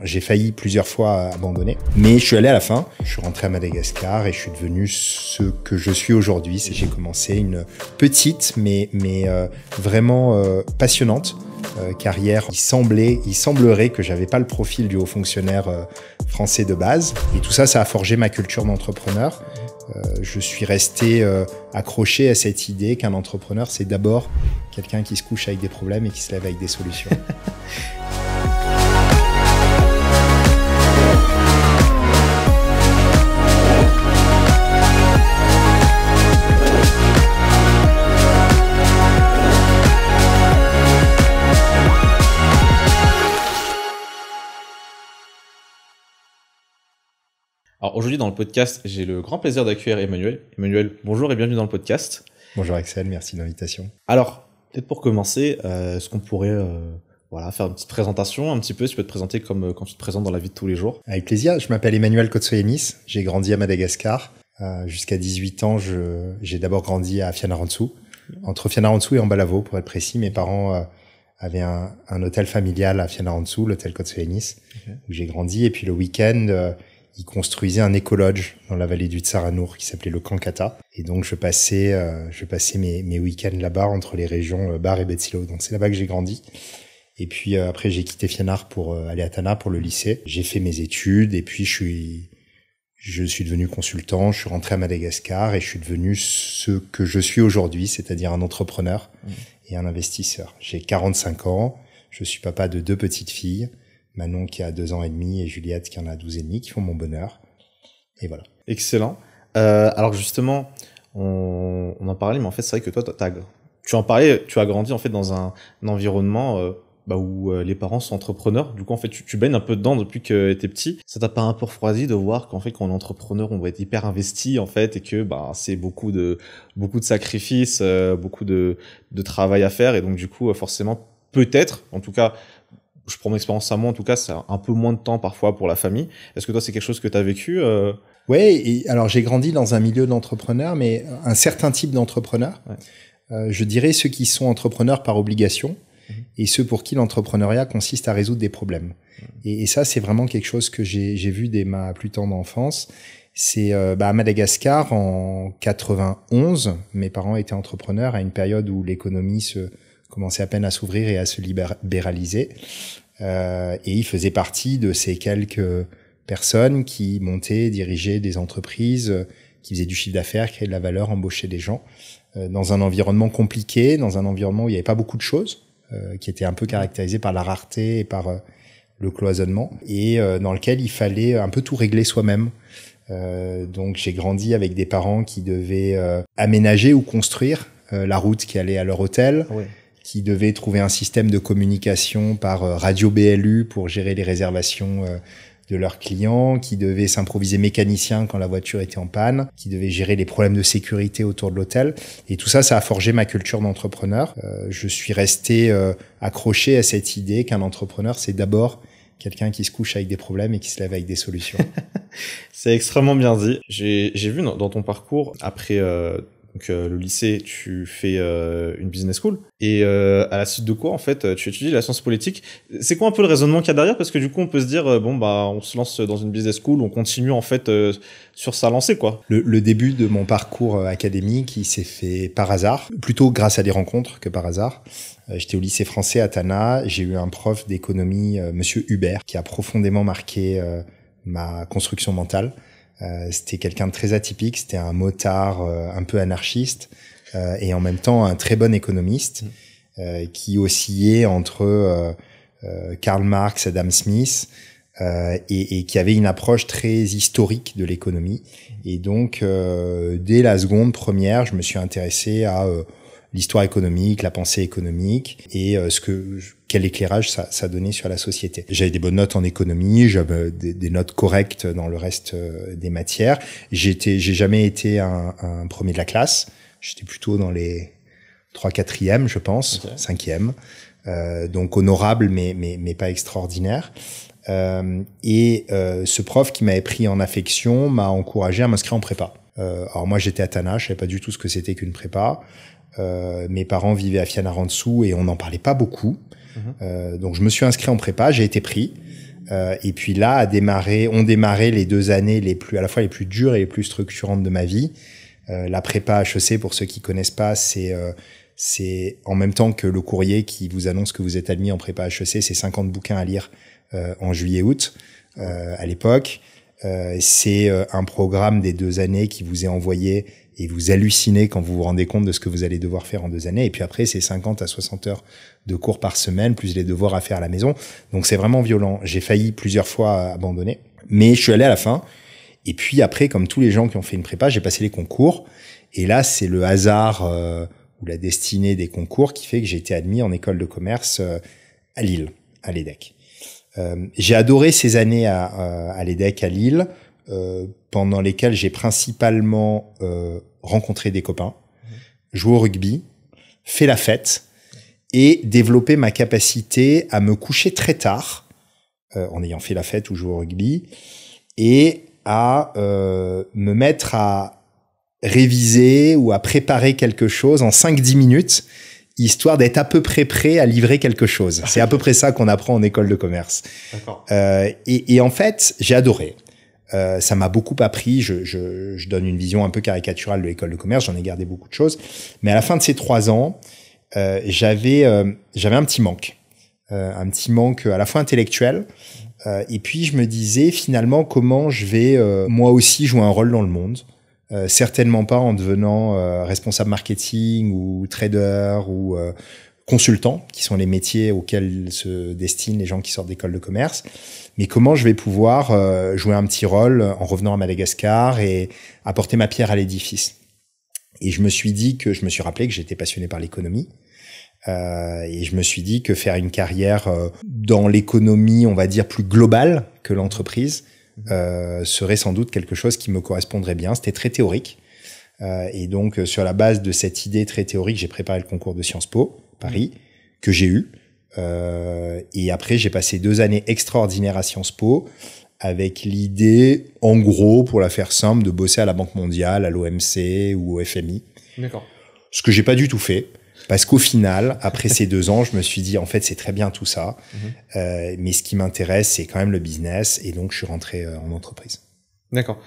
J'ai failli plusieurs fois abandonner, mais je suis allé à la fin. Je suis rentré à Madagascar et je suis devenu ce que je suis aujourd'hui. J'ai commencé une petite, mais vraiment passionnante carrière. Il semblerait que j'avais pas le profil du haut fonctionnaire français de base. Et tout ça, ça a forgé ma culture d'entrepreneur. Je suis resté accroché à cette idée qu'un entrepreneur, c'est d'abord quelqu'un qui se couche avec des problèmes et qui se lève avec des solutions. Alors aujourd'hui dans le podcast, j'ai le grand plaisir d'accueillir Emmanuel. Emmanuel, bonjour et bienvenue dans le podcast. Bonjour Axel, merci de l'invitation. Alors, peut-être pour commencer, est-ce qu'on pourrait faire une petite présentation un petit peu, si tu peux te présenter comme quand tu te présentes dans la vie de tous les jours. Avec plaisir, je m'appelle Emmanuel Kotsoyenis, j'ai grandi à Madagascar. Jusqu'à 18 ans, j'ai d'abord grandi à Fianarantsoa, entre Fianarantsoa et Ambalavo pour être précis. Mes parents avaient un hôtel familial à Fianarantsoa, l'hôtel Kotsoyenis, où j'ai grandi. Et puis le week-end, ils construisaient un écolodge dans la vallée du Tsaranour qui s'appelait le Kankata. Et donc, je passais mes week-ends là-bas entre les régions Bar et Betsilo. Donc, c'est là-bas que j'ai grandi. Et puis, après, j'ai quitté Fianart pour aller à Tana pour le lycée. J'ai fait mes études et puis je suis devenu consultant. Je suis rentré à Madagascar et je suis devenu ce que je suis aujourd'hui, c'est-à-dire un entrepreneur et un investisseur. J'ai 45 ans. Je suis papa de 2 petites filles. Manon qui a 2 ans et demi et Juliette qui en a 12 et demi, qui font mon bonheur. Et voilà. Excellent. Alors justement, on en parlait, mais en fait, c'est vrai que toi, tu en parlais, tu as grandi en fait dans un environnement où les parents sont entrepreneurs. Du coup, en fait, tu baignes un peu dedans depuis que t'es petit. Ça t'a pas un peu refroidi de voir qu'en fait, quand on est entrepreneur, on va être hyper investi en fait, et que c'est beaucoup de sacrifices, beaucoup de travail à faire, et donc du coup, forcément, peut-être, en tout cas. Je prends mon expérience à moi, en tout cas, c'est un peu moins de temps parfois pour la famille. Est-ce que toi, c'est quelque chose que tu as vécu Ouais, et alors j'ai grandi dans un milieu d'entrepreneurs, mais un certain type d'entrepreneurs. Ouais. Je dirais ceux qui sont entrepreneurs par obligation et ceux pour qui l'entrepreneuriat consiste à résoudre des problèmes. Et ça, c'est vraiment quelque chose que j'ai vu dès ma plus tendre enfance. C'est à Madagascar, en 91, mes parents étaient entrepreneurs à une période où l'économie commençait à peine à s'ouvrir et à se libéraliser. Et il faisait partie de ces quelques personnes qui montaient, dirigeaient des entreprises, qui faisaient du chiffre d'affaires, créaient de la valeur, embauchaient des gens, dans un environnement compliqué, dans un environnement où il n'y avait pas beaucoup de choses, qui était un peu caractérisé par la rareté et par le cloisonnement, et dans lequel il fallait un peu tout régler soi-même. Donc j'ai grandi avec des parents qui devaient aménager ou construire la route qui allait à leur hôtel, qui devaient trouver un système de communication par radio BLU pour gérer les réservations de leurs clients, qui devaient s'improviser mécanicien quand la voiture était en panne, qui devaient gérer les problèmes de sécurité autour de l'hôtel. Et tout ça, ça a forgé ma culture d'entrepreneur. Je suis resté accroché à cette idée qu'un entrepreneur, c'est d'abord quelqu'un qui se couche avec des problèmes et qui se lève avec des solutions. C'est extrêmement bien dit. J'ai vu dans ton parcours, après le lycée, tu fais une business school, et à la suite de quoi en fait tu étudies la science politique. C'est quoi un peu le raisonnement qu'il y a derrière, parce que du coup on peut se dire on se lance dans une business school, on continue en fait sur sa lancée quoi. Le début de mon parcours académique, il s'est fait par hasard, plutôt grâce à des rencontres que par hasard. J'étais au lycée français à Tana, j'ai eu un prof d'économie, monsieur Hubert, qui a profondément marqué ma construction mentale. C'était quelqu'un de très atypique, c'était un motard un peu anarchiste et en même temps un très bon économiste qui oscillait entre Karl Marx, Adam Smith et qui avait une approche très historique de l'économie. Et donc dès la seconde première, je me suis intéressé à l'histoire économique, la pensée économique et quel éclairage ça donnait sur la société. J'avais des bonnes notes en économie, j'avais des notes correctes dans le reste des matières. J'ai jamais été un premier de la classe. J'étais plutôt dans les 3/4e, je pense, okay. 5e. Donc honorable, mais pas extraordinaire. Ce prof qui m'avait pris en affection m'a encouragé à m'inscrire en prépa. Alors moi, j'étais à Tana, je savais pas du tout ce que c'était qu'une prépa. Mes parents vivaient à Fianarantsoa et on n'en parlait pas beaucoup. Donc je me suis inscrit en prépa, j'ai été pris. Et puis là, ont démarré les 2 années à la fois les plus dures et les plus structurantes de ma vie. La prépa HEC, pour ceux qui connaissent pas, c'est en même temps que le courrier qui vous annonce que vous êtes admis en prépa HEC, c'est 50 bouquins à lire en juillet-août à l'époque. C'est un programme des 2 années qui vous est envoyé et vous hallucinez quand vous vous rendez compte de ce que vous allez devoir faire en 2 années. Et puis après, c'est 50 à 60 heures de cours par semaine, plus les devoirs à faire à la maison. Donc c'est vraiment violent. J'ai failli plusieurs fois abandonner, mais je suis allé à la fin. Et puis après, comme tous les gens qui ont fait une prépa, j'ai passé les concours. Et là, c'est le hasard ou la destinée des concours qui fait que j'ai été admis en école de commerce à Lille, à l'EDEC. J'ai adoré ces années à l'EDEC à Lille, pendant lesquelles j'ai principalement rencontré des copains, joué au rugby, fait la fête et développé ma capacité à me coucher très tard en ayant fait la fête ou joué au rugby et à me mettre à réviser ou à préparer quelque chose en 5-10 minutes, histoire d'être à peu près prêt à livrer quelque chose. C'est à peu près ça qu'on apprend en école de commerce. D'accord. Et en fait, j'ai adoré. Ça m'a beaucoup appris. Je donne une vision un peu caricaturale de l'école de commerce. J'en ai gardé beaucoup de choses. Mais à la fin de ces 3 ans, j'avais un petit manque. Un petit manque à la fois intellectuel. Et puis, je me disais finalement comment je vais moi aussi jouer un rôle dans le monde. Certainement pas en devenant responsable marketing ou trader ou consultant, qui sont les métiers auxquels se destinent les gens qui sortent d'école de commerce. Mais comment je vais pouvoir jouer un petit rôle en revenant à Madagascar et apporter ma pierre à l'édifice. Et je me suis rappelé que j'étais passionné par l'économie. Et je me suis dit que faire une carrière dans l'économie, on va dire, plus globale que l'entreprise, serait sans doute quelque chose qui me correspondrait bien. C'était très théorique. Et donc, sur la base de cette idée très théorique, j'ai préparé le concours de Sciences Po, Paris, que j'ai eu. Et après, j'ai passé 2 années extraordinaires à Sciences Po, avec l'idée, en gros, pour la faire simple, de bosser à la Banque mondiale, à l'OMC ou au FMI. D'accord. Ce que j'ai pas du tout fait. Parce qu'au final, après ces 2 ans, je me suis dit, en fait, c'est très bien tout ça. Mais ce qui m'intéresse, c'est quand même le business. Et donc, je suis rentré en entreprise. D'accord.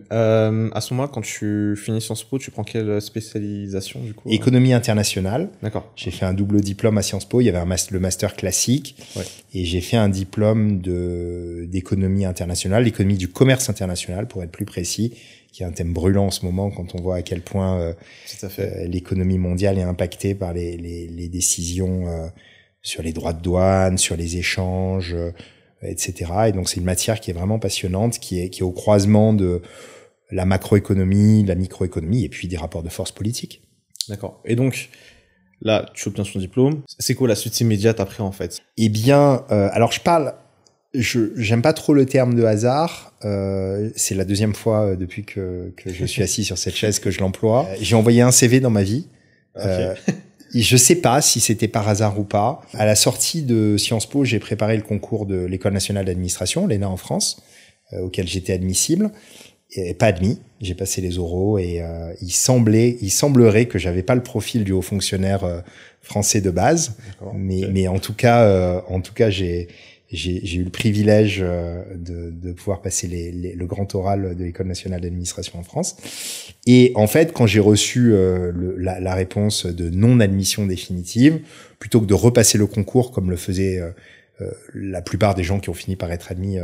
À ce moment-là, quand tu finis Sciences Po, tu prends quelle spécialisation du coup? Économie internationale. D'accord. J'ai fait un double diplôme à Sciences Po. Il y avait le master classique. Ouais. Et j'ai fait un diplôme d'économie internationale, l'économie du commerce international, pour être plus précis, qui est un thème brûlant en ce moment quand on voit à quel point l'économie mondiale est impactée par les décisions sur les droits de douane, sur les échanges, etc. Et donc c'est une matière qui est vraiment passionnante, qui est au croisement de la macroéconomie, de la microéconomie et puis des rapports de force politiques. D'accord. Et donc là, tu obtiens ton diplôme. C'est quoi la suite immédiate après en fait? Eh bien, alors j'aime pas trop le terme de hasard. C'est la 2e fois depuis que je suis assis sur cette chaise que je l'emploie. J'ai envoyé un CV dans ma vie. Okay. Je sais pas si c'était par hasard ou pas. À la sortie de Sciences Po, j'ai préparé le concours de l'École nationale d'administration, l'ENA en France, auquel j'étais admissible. Et pas admis. J'ai passé les oraux et il semblerait que j'avais pas le profil du haut fonctionnaire français de base. Mais en tout cas, j'ai eu le privilège de pouvoir passer le grand oral de l'École nationale d'administration en France. Et en fait, quand j'ai reçu la réponse de non-admission définitive, plutôt que de repasser le concours comme le faisaient la plupart des gens qui ont fini par être admis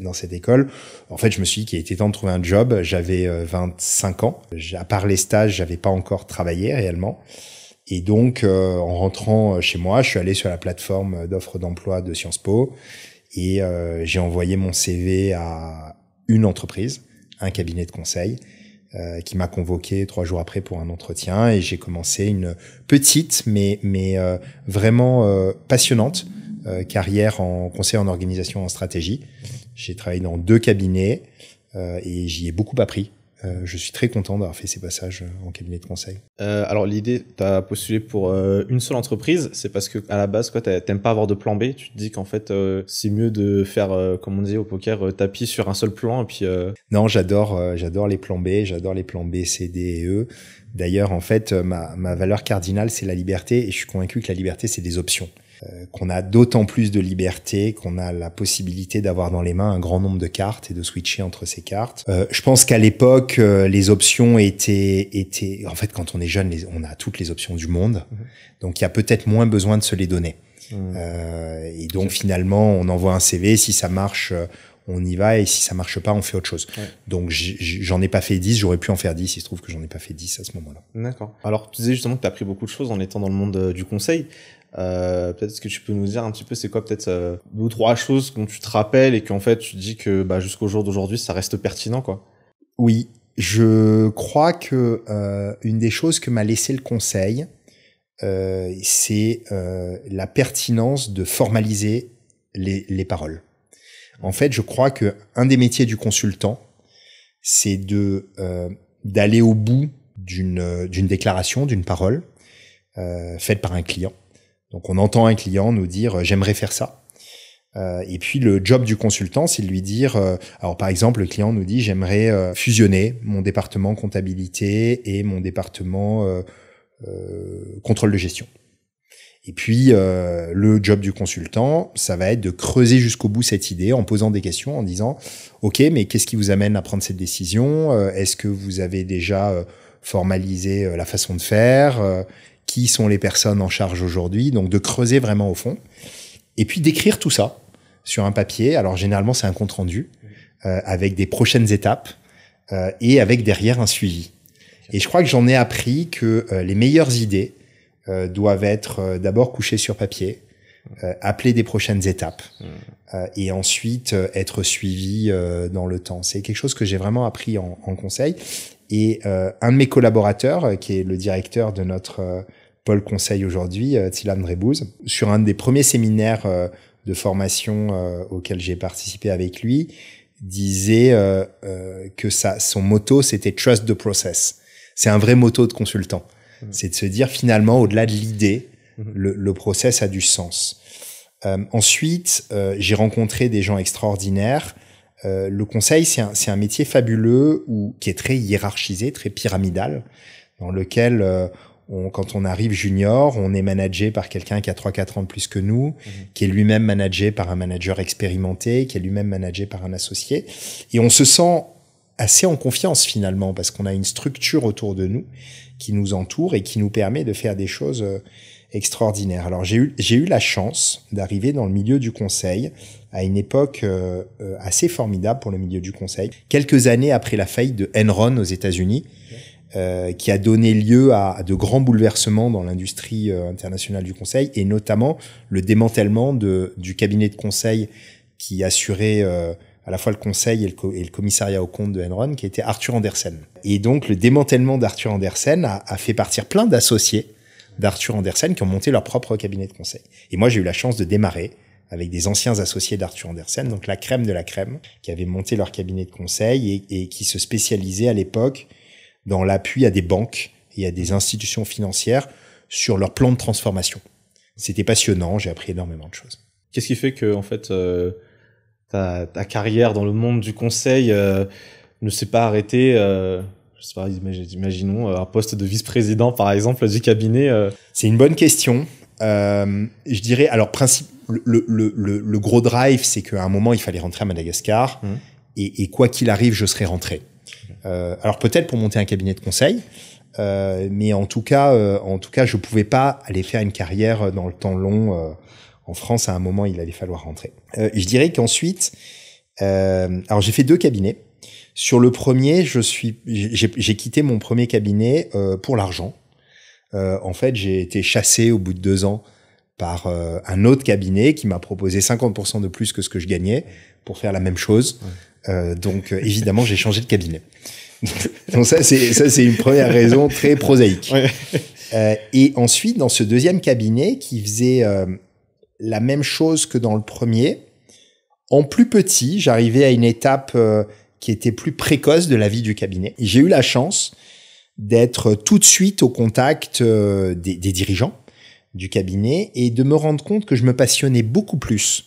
dans cette école, en fait, je me suis dit qu'il était temps de trouver un job. J'avais 25 ans. À part les stages, j'avais pas encore travaillé réellement. Et donc, en rentrant chez moi, je suis allé sur la plateforme d'offres d'emploi de Sciences Po et j'ai envoyé mon CV à une entreprise, un cabinet de conseil, qui m'a convoqué 3 jours après pour un entretien et j'ai commencé une petite mais vraiment passionnante carrière en conseil en organisation, en stratégie. J'ai travaillé dans 2 cabinets et j'y ai beaucoup appris. Je suis très content d'avoir fait ces passages en cabinet de conseil. Alors l'idée, t'as postulé pour une seule entreprise, c'est parce que à la base, quoi, t'aimes pas avoir de plan B. Tu te dis qu'en fait, c'est mieux de faire, comme on dit au poker, tapis sur un seul plan et puis. Non, j'adore les plans B, j'adore les plans B, C, D et E. D'ailleurs, en fait, ma valeur cardinale, c'est la liberté, et je suis convaincu que la liberté, c'est des options. qu'on a d'autant plus de liberté, qu'on a la possibilité d'avoir dans les mains un grand nombre de cartes et de switcher entre ces cartes. Je pense qu'à l'époque, les options étaient, en fait, quand on est jeune, on a toutes les options du monde, donc il y a peut-être moins besoin de se les donner. Et donc finalement, on envoie un CV, si ça marche, on y va, et si ça marche pas, on fait autre chose. Donc j'en ai pas fait 10, j'aurais pu en faire 10, il se trouve que j'en ai pas fait 10 à ce moment-là. D'accord. Alors tu disais justement que tu as appris beaucoup de choses en étant dans le monde du conseil. Peut-être est-ce que tu peux nous dire un petit peu c'est quoi peut-être 2 ou 3 choses dont tu te rappelles et qu'en fait tu te dis que jusqu'au jour d'aujourd'hui ça reste pertinent quoi. Oui, je crois que une des choses que m'a laissé le conseil, c'est la pertinence de formaliser les paroles. En fait, je crois que un des métiers du consultant, c'est d'aller au bout d'une déclaration, d'une parole faite par un client. Donc, on entend un client nous dire j'aimerais faire ça. Et puis le job du consultant, c'est de lui dire. Alors, par exemple, le client nous dit j'aimerais fusionner mon département comptabilité et mon département contrôle de gestion. Et puis, le job du consultant, ça va être de creuser jusqu'au bout cette idée en posant des questions, en disant « Ok, mais qu'est-ce qui vous amène à prendre cette décision ? Est-ce que vous avez déjà formalisé la façon de faire ? Qui sont les personnes en charge aujourd'hui ?» Donc, de creuser vraiment au fond. Et puis, d'écrire tout ça sur un papier. Alors, généralement, c'est un compte-rendu avec des prochaines étapes et avec derrière un suivi. Et je crois que j'en ai appris que les meilleures idées doivent être d'abord couchées sur papier, appeler des prochaines étapes et ensuite être suivies dans le temps. C'est quelque chose que j'ai vraiment appris en conseil. Et un de mes collaborateurs, qui est le directeur de notre pôle conseil aujourd'hui, Thilan Drebouz, sur un des premiers séminaires de formation auquel j'ai participé avec lui, disait que son motto, c'était « Trust the process ». C'est un vrai motto de consultant. C'est de se dire finalement, au-delà de l'idée, le process a du sens. Ensuite, j'ai rencontré des gens extraordinaires. Le conseil, c'est un métier fabuleux qui est très hiérarchisé, très pyramidal, dans lequel quand on arrive junior, on est managé par quelqu'un qui a 3-4 ans de plus que nous, qui est lui-même managé par un manager expérimenté, qui est lui-même managé par un associé. Et on se sent assez en confiance finalement, parce qu'on a une structure autour de nous qui nous entoure et qui nous permet de faire des choses extraordinaires. Alors j'ai eu la chance d'arriver dans le milieu du conseil à une époque assez formidable pour le milieu du conseil. Quelques années après la faillite de Enron aux États-Unis, qui a donné lieu à de grands bouleversements dans l'industrie internationale du conseil, et notamment le démantèlement du cabinet de conseil qui assurait à la fois le conseil et le commissariat aux comptes de Enron, qui était Arthur Andersen. Et donc, le démantèlement d'Arthur Andersen a fait partir plein d'associés d'Arthur Andersen qui ont monté leur propre cabinet de conseil. Et moi, j'ai eu la chance de démarrer avec des anciens associés d'Arthur Andersen, donc la crème de la crème, qui avaient monté leur cabinet de conseil et qui se spécialisaient à l'époque dans l'appui à des banques et à des institutions financières sur leur plan de transformation. C'était passionnant, j'ai appris énormément de choses. Qu'est-ce qui fait que, en fait, ta carrière dans le monde du conseil ne s'est pas arrêtée je sais pas, imaginons un poste de vice-président par exemple du cabinet. C'est une bonne question. Je dirais, alors le gros drive, c'est qu'à un moment il fallait rentrer à Madagascar et quoi qu'il arrive, je serais rentré. Alors peut-être pour monter un cabinet de conseil, mais en tout cas, je pouvais pas aller faire une carrière dans le temps long. En France, à un moment, il allait falloir rentrer. Je dirais qu'ensuite, alors j'ai fait 2 cabinets. Sur le premier, j'ai quitté mon premier cabinet pour l'argent. En fait, j'ai été chassé au bout de 2 ans par un autre cabinet qui m'a proposé 50% de plus que ce que je gagnais pour faire la même chose. Donc, évidemment, j'ai changé de cabinet. Donc ça, c'est une première raison très prosaïque. Et ensuite, dans ce deuxième cabinet qui faisait la même chose que dans le premier, en plus petit, j'arrivais à une étape qui était plus précoce de la vie du cabinet. Et j'ai eu la chance d'être tout de suite au contact des dirigeants du cabinet et de me rendre compte que je me passionnais beaucoup plus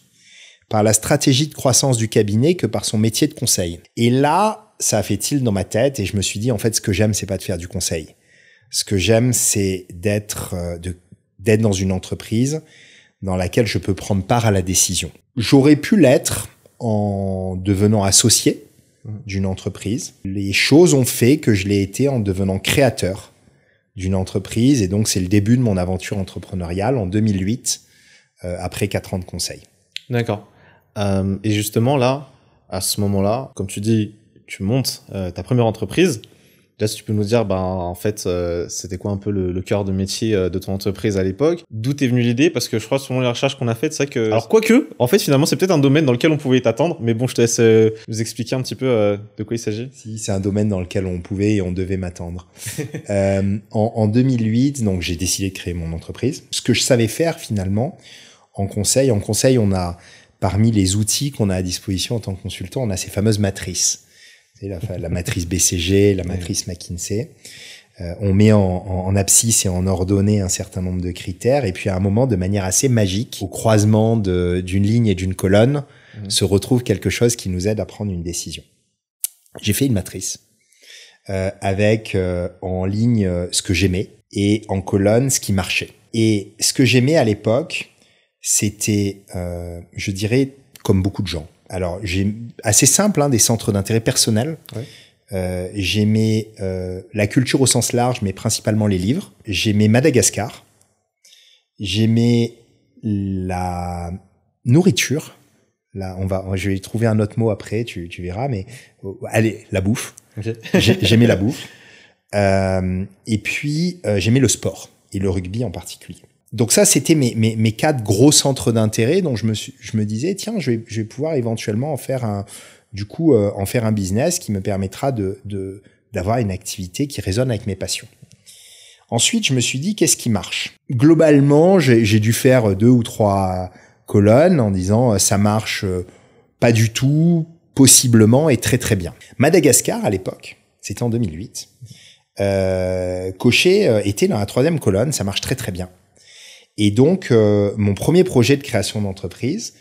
par la stratégie de croissance du cabinet que par son métier de conseil. Et là, ça a fait tilt dans ma tête et je me suis dit, en fait, ce que j'aime, c'est pas de faire du conseil. Ce que j'aime, c'est d'être dans une entreprise dans laquelle je peux prendre part à la décision. J'aurais pu l'être en devenant associé d'une entreprise. Les choses ont fait que je l'ai été en devenant créateur d'une entreprise, et donc c'est le début de mon aventure entrepreneuriale en 2008, après 4 ans de conseil. D'accord. Et justement là, à ce moment-là, comme tu dis, tu montes ta première entreprise. Là, si tu peux nous dire, en fait, c'était quoi un peu le cœur de métier de ton entreprise à l'époque? D'où t'es venue l'idée? Parce que je crois, selon les recherches qu'on a faites, c'est vrai que... Alors, quoique, en fait, finalement, c'est peut-être un domaine dans lequel on pouvait t'attendre. Mais bon, je te laisse nous expliquer un petit peu de quoi il s'agit. Si, c'est un domaine dans lequel on pouvait et on devait m'attendre. En 2008, donc, j'ai décidé de créer mon entreprise. Ce que je savais faire, finalement, en conseil, on a, parmi les outils qu'on a à disposition en tant que consultant, on a ces fameuses matrices. La matrice BCG, la matrice McKinsey. On met en abscisse et en ordonnée un certain nombre de critères, et puis à un moment, de manière assez magique, au croisement d'une ligne et d'une colonne, se retrouve quelque chose qui nous aide à prendre une décision. J'ai fait une matrice avec en ligne ce que j'aimais et en colonne ce qui marchait. Et ce que j'aimais à l'époque, c'était, je dirais, comme beaucoup de gens. Alors, j'ai assez simple, des centres d'intérêt personnels. Ouais. J'aimais la culture au sens large, mais principalement les livres. J'aimais Madagascar. J'aimais la nourriture. Là, je vais trouver un autre mot après, tu verras, mais allez, la bouffe. Okay. J'aimais la bouffe. Et puis, j'aimais le sport, et le rugby en particulier. Donc ça, c'était mes 4 gros centres d'intérêt. Donc je me disais, tiens, je vais pouvoir éventuellement en faire un business qui me permettra d'avoir une activité qui résonne avec mes passions. Ensuite, je me suis dit, qu'est-ce qui marche? Globalement, j'ai dû faire 2 ou 3 colonnes en disant, ça marche pas du tout, possiblement et très très bien. Madagascar, à l'époque, c'était en 2008. Cocher était dans la 3e colonne, ça marche très très bien. Et donc, mon premier projet de création d'entreprise,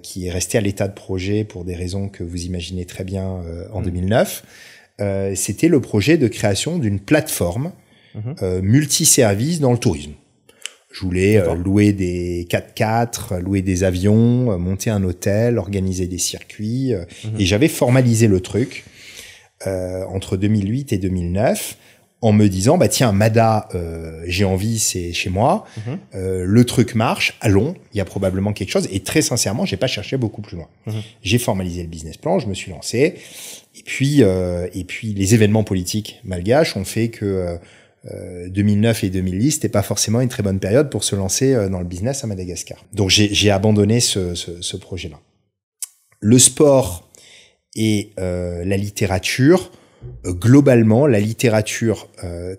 qui est resté à l'état de projet pour des raisons que vous imaginez très bien en 2009, c'était le projet de création d'une plateforme multiservice dans le tourisme. Je voulais louer des 4x4, louer des avions, monter un hôtel, organiser des circuits, et j'avais formalisé le truc entre 2008 et 2009. En me disant, tiens, Mada, j'ai envie, c'est chez moi. Le truc marche, allons, il y a probablement quelque chose. Et très sincèrement, j'ai pas cherché beaucoup plus loin. J'ai formalisé le business plan, je me suis lancé. Et puis les événements politiques malgaches ont fait que 2009 et 2010, c'était pas forcément une très bonne période pour se lancer dans le business à Madagascar. Donc j'ai abandonné ce projet-là. Le sport et la littérature. Globalement, la littérature,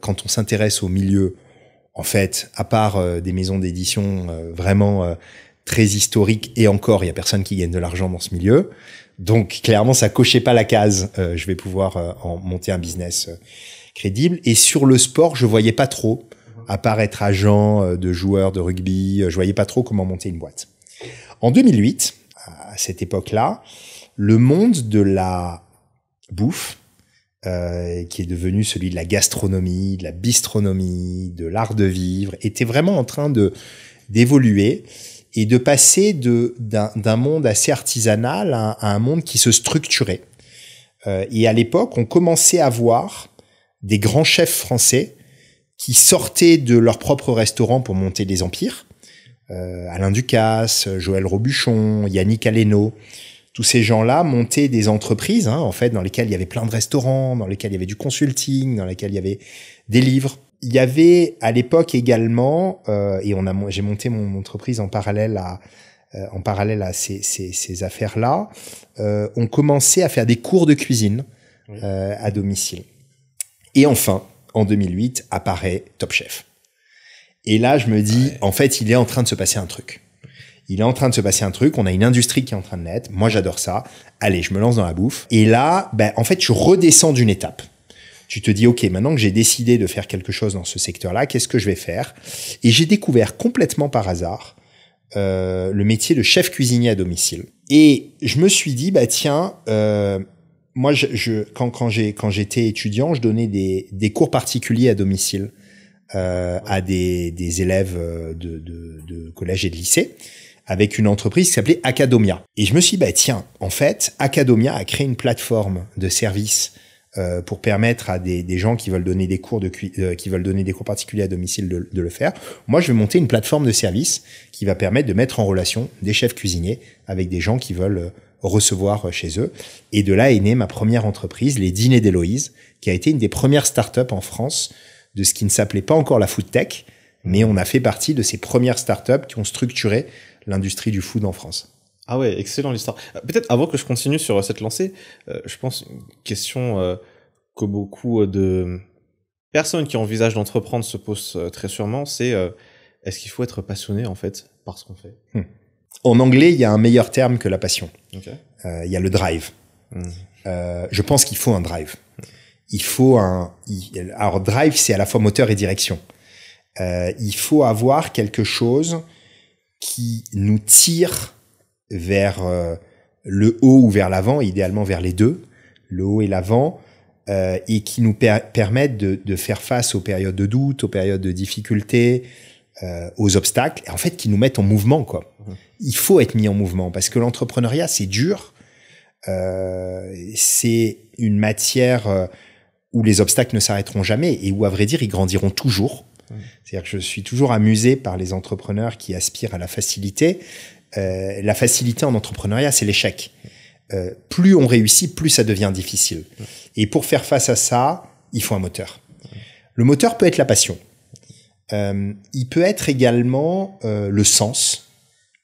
quand on s'intéresse au milieu, en fait, à part des maisons d'édition vraiment très historiques, et encore, il y a personne qui gagne de l'argent dans ce milieu. Donc, clairement, ça cochait pas la case. Je vais pouvoir en monter un business crédible. Et sur le sport, je voyais pas trop, à part être agent de joueurs de rugby, je voyais pas trop comment monter une boîte. En 2008, à cette époque-là, le monde de la bouffe, qui est devenu celui de la gastronomie, de la bistronomie, de l'art de vivre, était vraiment en train d'évoluer et de passer d'un monde assez artisanal à un monde qui se structurait. Et à l'époque, on commençait à voir des grands chefs français qui sortaient de leur propre restaurant pour monter des empires. Alain Ducasse, Joël Robuchon, Yannick Aleno. Tous ces gens-là montaient des entreprises, en fait, dans lesquelles il y avait plein de restaurants, dans lesquelles il y avait du consulting, dans lesquelles il y avait des livres. Il y avait à l'époque également, et j'ai monté mon entreprise en parallèle à ces affaires-là. On commençait à faire des cours de cuisine à domicile. Et enfin, en 2008, apparaît Top Chef. Et là, je me dis, en fait, il est en train de se passer un truc. On a une industrie qui est en train de naître. Moi, j'adore ça. Allez, je me lance dans la bouffe. Et là, en fait, tu redescends d'une étape. Tu te dis, OK, maintenant que j'ai décidé de faire quelque chose dans ce secteur-là, qu'est-ce que je vais faire? Et j'ai découvert complètement par hasard le métier de chef cuisinier à domicile. Et je me suis dit, tiens, moi, quand j'étais étudiant, je donnais des cours particuliers à domicile à des élèves de collège et de lycée, avec une entreprise qui s'appelait Acadomia. Et je me suis dit, tiens, en fait, Acadomia a créé une plateforme de services pour permettre à des gens qui veulent donner des cours qui veulent donner des cours particuliers à domicile de le faire. Moi, je vais monter une plateforme de services qui va permettre de mettre en relation des chefs cuisiniers avec des gens qui veulent recevoir chez eux. Et de là est née ma première entreprise, les Dîners d'Héloïse, qui a été une des premières startups en France de ce qui ne s'appelait pas encore la food tech, mais on a fait partie de ces premières startups qui ont structuré l'industrie du food en France. Ah ouais, excellent l'histoire. Peut-être avant que je continue sur cette lancée, je pense une question que beaucoup de personnes qui envisagent d'entreprendre se posent très sûrement, c'est est-ce qu'il faut être passionné en fait par ce qu'on fait? En anglais, il y a un meilleur terme que la passion. Okay. Il y a le drive. Je pense qu'il faut un drive. Il faut alors drive, c'est à la fois moteur et direction. Il faut avoir quelque chose qui nous tire vers le haut ou vers l'avant, idéalement vers les deux, le haut et l'avant, et qui nous permettent de faire face aux périodes de doute, aux périodes de difficulté, aux obstacles, et en fait qui nous mettent en mouvement, quoi. Il faut être mis en mouvement parce que l'entrepreneuriat c'est dur, c'est une matière où les obstacles ne s'arrêteront jamais et où à vrai dire ils grandiront toujours. C'est-à-dire que je suis toujours amusé par les entrepreneurs qui aspirent à la facilité. La facilité en entrepreneuriat, c'est l'échec. Plus on réussit, plus ça devient difficile. Et pour faire face à ça, il faut un moteur. Le moteur peut être la passion. Il peut être également le sens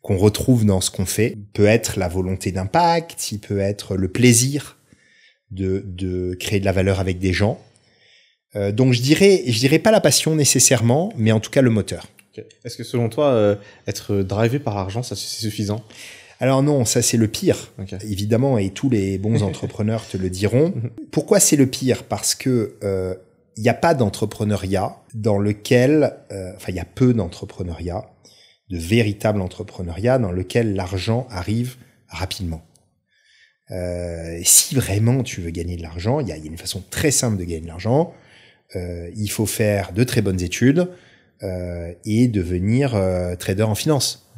qu'on retrouve dans ce qu'on fait. Il peut être la volonté d'impact, il peut être le plaisir de créer de la valeur avec des gens. Donc je dirais pas la passion nécessairement, mais en tout cas le moteur. Okay. Est-ce que selon toi, être drivé par l'argent, ça c'est suffisant? Alors non, ça c'est le pire, okay. Évidemment, et tous les bons entrepreneurs te le diront. Pourquoi c'est le pire? Parce que il n'y a pas d'entrepreneuriat dans lequel, il y a peu d'entrepreneuriat, de véritable entrepreneuriat dans lequel l'argent arrive rapidement. Si vraiment tu veux gagner de l'argent, il y a une façon très simple de gagner de l'argent. Il faut faire de très bonnes études et devenir trader en finance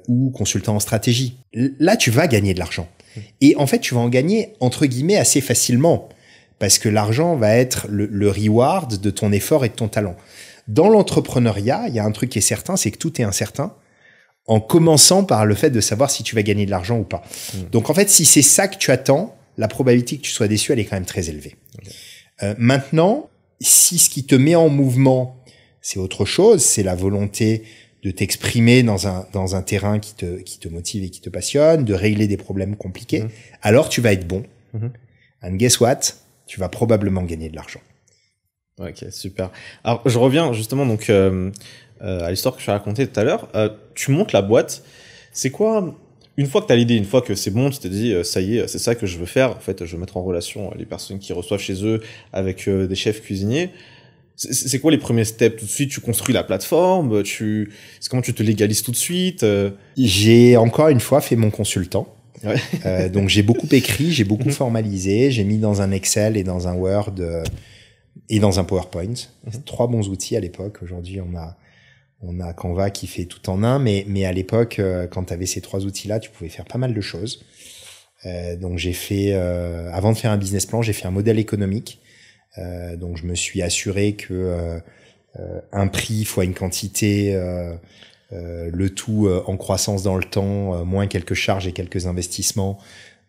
ou consultant en stratégie. Là, tu vas gagner de l'argent. Et en fait, tu vas en gagner, entre guillemets, assez facilement parce que l'argent va être le reward de ton effort et de ton talent. Dans l'entrepreneuriat, il y a un truc qui est certain, c'est que tout est incertain en commençant par le fait de savoir si tu vas gagner de l'argent ou pas. Donc en fait, si c'est ça que tu attends, la probabilité que tu sois déçu, elle est quand même très élevée. Okay. Maintenant, si ce qui te met en mouvement, c'est autre chose, c'est la volonté de t'exprimer dans un terrain qui te motive et qui te passionne, de régler des problèmes compliqués, alors tu vas être bon. And guess what? Tu vas probablement gagner de l'argent. Ok, super. Alors, je reviens justement donc à l'histoire que je t'ai racontée tout à l'heure. Tu montes la boîte. C'est quoi, une fois que tu as l'idée, une fois que c'est bon, tu t'es dit, ça y est, c'est ça que je veux faire. En fait, je veux mettre en relation les personnes qui reçoivent chez eux avec des chefs cuisiniers. C'est quoi les premiers steps? Tout de suite, tu construis la plateforme, c'est comment tu te légalises tout de suite? J'ai encore une fois fait mon consultant. Ouais. Donc j'ai beaucoup écrit, j'ai beaucoup formalisé, j'ai mis dans un Excel et dans un Word et dans un PowerPoint. C'est 3 bons outils à l'époque. Aujourd'hui, on a Canva qui fait tout en un, mais à l'époque, quand tu avais ces 3 outils-là, tu pouvais faire pas mal de choses. Donc j'ai fait, avant de faire un business plan, j'ai fait un modèle économique. Donc je me suis assuré que un prix fois une quantité, le tout en croissance dans le temps, moins quelques charges et quelques investissements,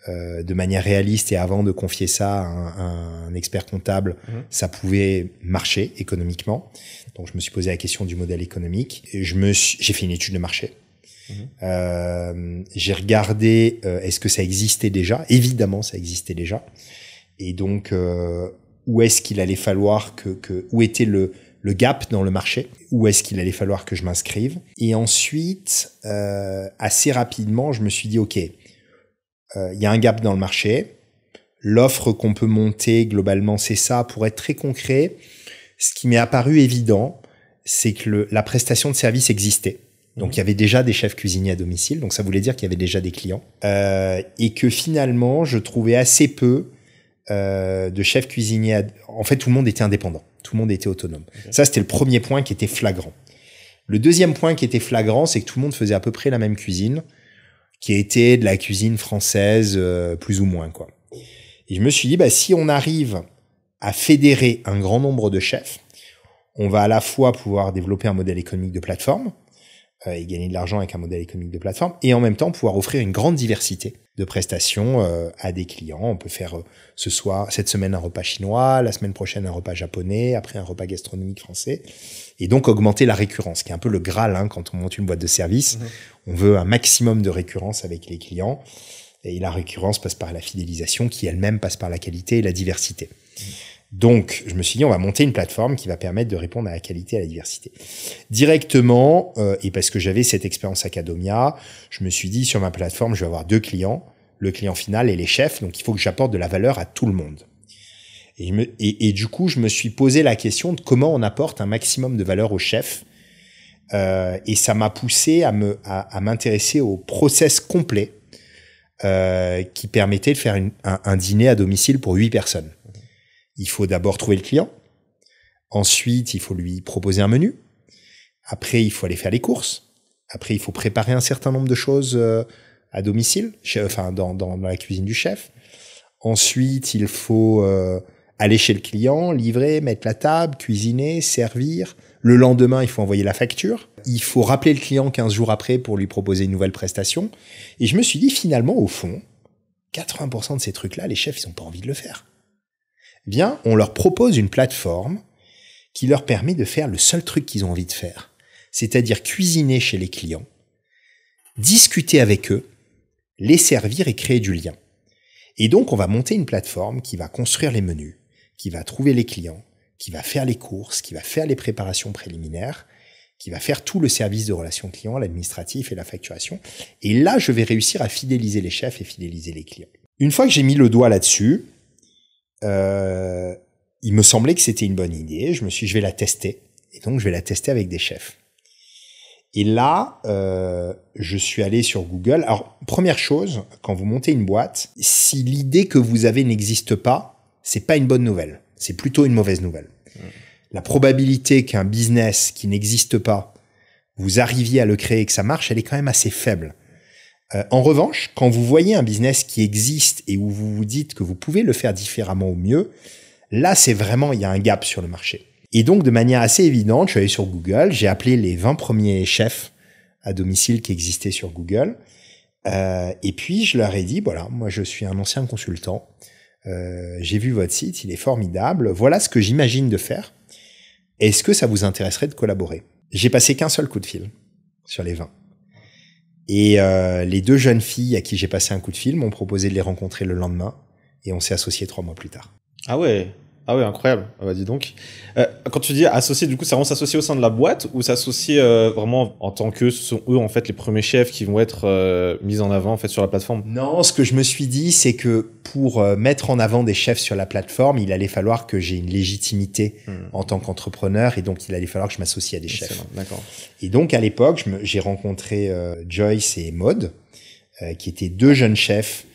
de manière réaliste, et avant de confier ça à un expert comptable, ça pouvait marcher économiquement. Donc je me suis posé la question du modèle économique et j'ai fait une étude de marché. J'ai regardé est-ce que ça existait déjà. Évidemment ça existait déjà, et donc où est-ce qu'il allait falloir où était le gap dans le marché, où est-ce qu'il allait falloir que je m'inscrive. Et ensuite, assez rapidement, je me suis dit, OK, il y a un gap dans le marché. L'offre qu'on peut monter, globalement, c'est ça. Pour être très concret, ce qui m'est apparu évident, c'est que la prestation de service existait. Donc, il y avait déjà des chefs cuisiniers à domicile. Donc, ça voulait dire qu'il y avait déjà des clients. Et que finalement, je trouvais assez peu de chefs cuisiniers. En fait, tout le monde était indépendant. Tout le monde était autonome. Okay. Ça, c'était le premier point qui était flagrant. Le deuxième point qui était flagrant, c'est que tout le monde faisait à peu près la même cuisine, qui était de la cuisine française, plus ou moins, quoi. Et je me suis dit, si on arrive à fédérer un grand nombre de chefs, on va à la fois pouvoir développer un modèle économique de plateforme, et gagner de l'argent avec un modèle économique de plateforme, et en même temps pouvoir offrir une grande diversité de prestations à des clients. On peut faire cette semaine un repas chinois, la semaine prochaine un repas japonais, après un repas gastronomique français, et donc augmenter la récurrence, qui est un peu le Graal quand on monte une boîte de service. On veut un maximum de récurrence avec les clients, et la récurrence passe par la fidélisation, qui elle-même passe par la qualité et la diversité. Donc, je me suis dit, on va monter une plateforme qui va permettre de répondre à la qualité et à la diversité. Directement, et parce que j'avais cette expérience à Cadomia, je me suis dit, sur ma plateforme, je vais avoir 2 clients, le client final et les chefs, donc il faut que j'apporte de la valeur à tout le monde. Et du coup, je me suis posé la question de comment on apporte un maximum de valeur aux chefs, et ça m'a poussé à m'intéresser au process complet, qui permettait de faire un dîner à domicile pour 8 personnes. Il faut d'abord trouver le client. Ensuite, il faut lui proposer un menu. Après, il faut aller faire les courses. Après, il faut préparer un certain nombre de choses à domicile, dans la cuisine du chef. Ensuite, il faut aller chez le client, livrer, mettre la table, cuisiner, servir. Le lendemain, il faut envoyer la facture. Il faut rappeler le client 15 jours après pour lui proposer une nouvelle prestation. Et je me suis dit, finalement, au fond, 80% de ces trucs-là, les chefs, ils n'ont pas envie de le faire. Bien, on leur propose une plateforme qui leur permet de faire le seul truc qu'ils ont envie de faire, c'est-à-dire cuisiner chez les clients, discuter avec eux, les servir et créer du lien. Et donc, on va monter une plateforme qui va construire les menus, qui va trouver les clients, qui va faire les courses, qui va faire les préparations préliminaires, qui va faire tout le service de relations clients, l'administratif et la facturation. Et là, je vais réussir à fidéliser les chefs et fidéliser les clients. Une fois que j'ai mis le doigt là-dessus, il me semblait que c'était une bonne idée. Je me suis dit, je vais la tester. Et donc, je vais la tester avec des chefs. Et là, je suis allé sur Google. Alors, première chose, quand vous montez une boîte, si l'idée que vous avez n'existe pas, c'est pas une bonne nouvelle. C'est plutôt une mauvaise nouvelle. La probabilité qu'un business qui n'existe pas, vous arriviez à le créer et que ça marche, elle est quand même assez faible. En revanche, quand vous voyez un business qui existe et où vous vous dites que vous pouvez le faire différemment ou mieux, là, c'est vraiment, il y a un gap sur le marché. Et donc, de manière assez évidente, je suis allé sur Google, j'ai appelé les 20 premiers chefs à domicile qui existaient sur Google, et puis je leur ai dit, voilà, moi je suis un ancien consultant, j'ai vu votre site, il est formidable, voilà ce que j'imagine de faire, est-ce que ça vous intéresserait de collaborer? J'ai passé qu'un seul coup de fil sur les 20. Et les 2 jeunes filles à qui j'ai passé un coup de fil m'ont proposé de les rencontrer le lendemain, et on s'est associés 3 mois plus tard. Ah ouais, incroyable. Ah bah dis donc. Quand tu dis associer, du coup, c'est vraiment s'associer au sein de la boîte ou s'associer vraiment en tant que ce sont eux en fait les premiers chefs qui vont être mis en avant en fait sur la plateforme? Non, ce que je me suis dit, c'est que pour mettre en avant des chefs sur la plateforme, il allait falloir que j'ai une légitimité en tant qu'entrepreneur, et donc il allait falloir que je m'associe à des chefs. D'accord. Et donc à l'époque, j'ai rencontré Joyce et Maud, qui étaient 2 jeunes chefs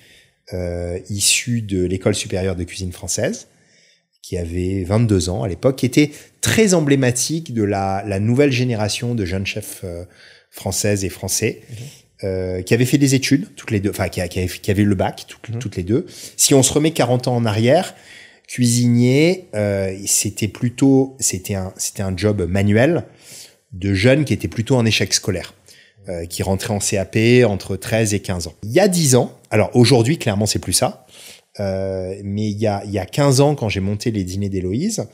issus de l'école supérieure de cuisine française, qui avaient 22 ans à l'époque, qui étaient très emblématiques de la nouvelle génération de jeunes chefs françaises et français, qui avaient fait des études, toutes les deux, enfin qui avaient eu le bac, toutes les deux. Si on se remet 40 ans en arrière, cuisinier, c'était un job manuel de jeunes qui étaient plutôt en échec scolaire, qui rentraient en CAP entre 13 et 15 ans. Il y a 10 ans, alors aujourd'hui, clairement, c'est plus ça, mais il y a 15 ans, quand j'ai monté les dîners d'Héloïse,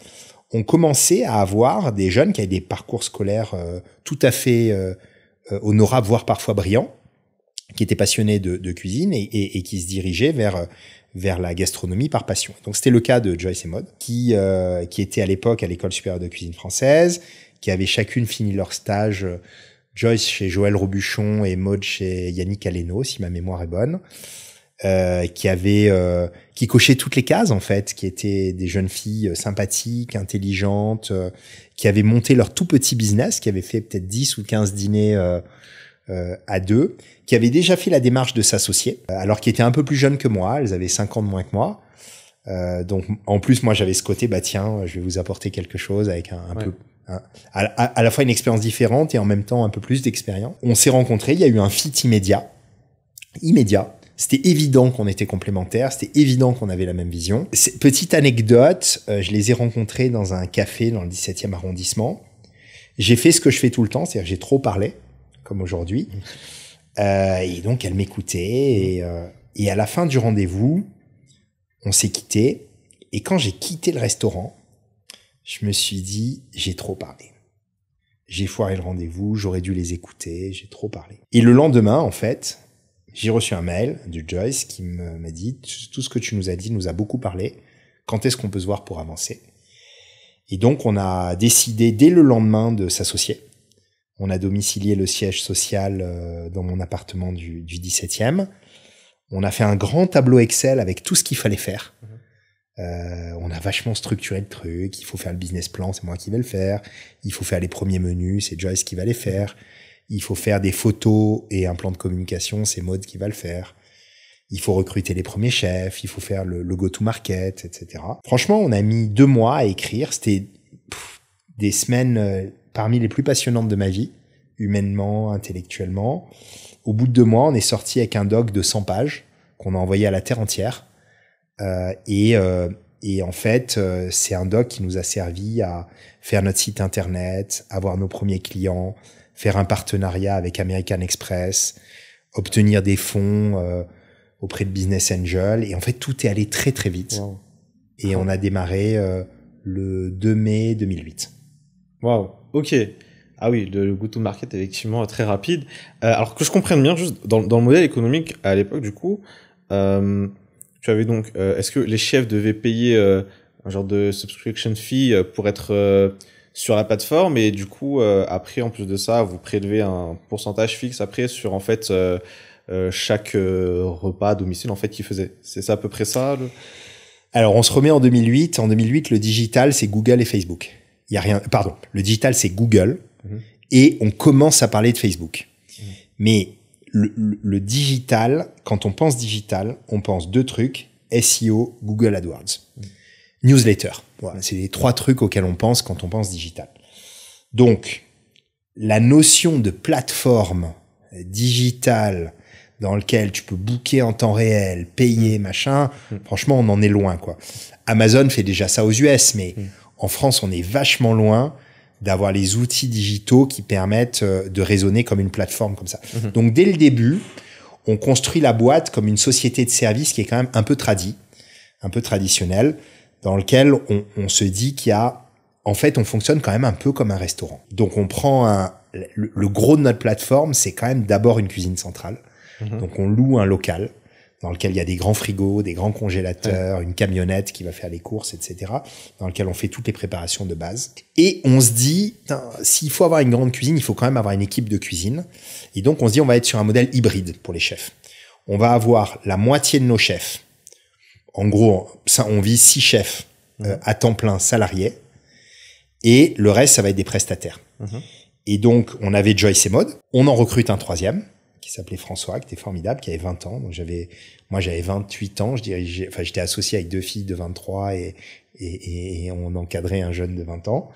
on commençait à avoir des jeunes qui avaient des parcours scolaires tout à fait honorables, voire parfois brillants, qui étaient passionnés de cuisine et qui se dirigeaient vers la gastronomie par passion. Donc c'était le cas de Joyce et Maud, qui étaient à l'époque à l'école supérieure de cuisine française, qui avaient chacune fini leur stage, Joyce chez Joël Robuchon et Maud chez Yannick Aleno, si ma mémoire est bonne. Qui cochaient toutes les cases en fait, qui étaient des jeunes filles sympathiques, intelligentes, qui avaient monté leur tout petit business, qui avaient fait peut-être 10 ou 15 dîners à 2, qui avaient déjà fait la démarche de s'associer, alors qu'ils étaient un peu plus jeunes que moi, elles avaient 5 ans de moins que moi, Donc en plus moi j'avais ce côté tiens je vais vous apporter quelque chose avec un peu à la fois une expérience différente et en même temps un peu plus d'expérience. On s'est rencontrés, il y a eu un fit immédiat. C'était évident qu'on était complémentaires, c'était évident qu'on avait la même vision. Petite anecdote, je les ai rencontrés dans un café dans le 17e arrondissement. J'ai fait ce que je fais tout le temps, c'est-à-dire que j'ai trop parlé, comme aujourd'hui. Et donc elle m'écoutait et à la fin du rendez-vous, on s'est quitté. Et quand j'ai quitté le restaurant, je me suis dit, j'ai trop parlé. J'ai foiré le rendez-vous, j'aurais dû les écouter, j'ai trop parlé. Et le lendemain, en fait, j'ai reçu un mail de Joyce qui m'a dit, tout ce que tu nous as dit nous a beaucoup parlé. Quand est-ce qu'on peut se voir pour avancer? Et donc, on a décidé dès le lendemain de s'associer. On a domicilié le siège social dans mon appartement du 17e. On a fait un grand tableau Excel avec tout ce qu'il fallait faire. On a vachement structuré le truc. Il faut faire le business plan, c'est moi qui vais le faire. Il faut faire les premiers menus, c'est Joyce qui va les faire. Il faut faire des photos et un plan de communication, c'est Maud qui va le faire. Il faut recruter les premiers chefs, il faut faire le go-to-market, etc. Franchement, on a mis 2 mois à écrire. C'était des semaines parmi les plus passionnantes de ma vie, humainement, intellectuellement. Au bout de 2 mois, on est sorti avec un doc de 100 pages qu'on a envoyé à la terre entière. Et en fait, c'est un doc qui nous a servi à faire notre site internet, avoir nos premiers clients, faire un partenariat avec American Express, obtenir des fonds auprès de Business Angel. Et en fait, tout est allé très, très vite. Wow. Et on a démarré le 2 mai 2008. Waouh, ok. Ah oui, le go-to-market, effectivement, très rapide. Alors que je comprenne bien, juste dans le modèle économique, à l'époque, du coup, tu avais donc, est-ce que les chefs devaient payer un genre de subscription fee pour être sur la plateforme et du coup, après, en plus de ça, vous prélevez un pourcentage fixe après sur, en fait, chaque repas à domicile, en fait, qu'ils faisaient. C'est ça à peu près ça Alors, on se remet en 2008. En 2008, le digital, c'est Google et Facebook. Il y a rien, pardon, le digital, c'est Google et on commence à parler de Facebook. Mais le digital, quand on pense digital, on pense 2 trucs, SEO, Google AdWords. Newsletter. Voilà, c'est les 3 trucs auxquels on pense quand on pense digital. Donc, la notion de plateforme digitale dans lequel tu peux booker en temps réel, payer, machin, franchement, on en est loin, quoi. Amazon fait déjà ça aux US, mais en France, on est vachement loin d'avoir les outils digitaux qui permettent de raisonner comme une plateforme comme ça. Donc, dès le début, on construit la boîte comme une société de services qui est quand même un peu traditionnelle, dans lequel on se dit qu'il y a... En fait, on fonctionne quand même un peu comme un restaurant. Donc, on prend le gros de notre plateforme, c'est quand même d'abord une cuisine centrale. Donc, on loue un local dans lequel il y a des grands frigos, des grands congélateurs, une camionnette qui va faire les courses, etc., dans lequel on fait toutes les préparations de base. Et on se dit, s'il faut avoir une grande cuisine, il faut quand même avoir une équipe de cuisine. Et donc, on se dit, on va être sur un modèle hybride pour les chefs. On va avoir la moitié de nos chefs. En gros, ça, on vise 6 chefs à temps plein salariés. Et le reste, ça va être des prestataires. Et donc, on avait Joyce et Maud. On en recrute un 3e. Qui s'appelait François, qui était formidable, qui avait 20 ans. Donc moi j'avais 28 ans, j'étais associé avec 2 filles de 23 et on encadrait un jeune de 20 ans.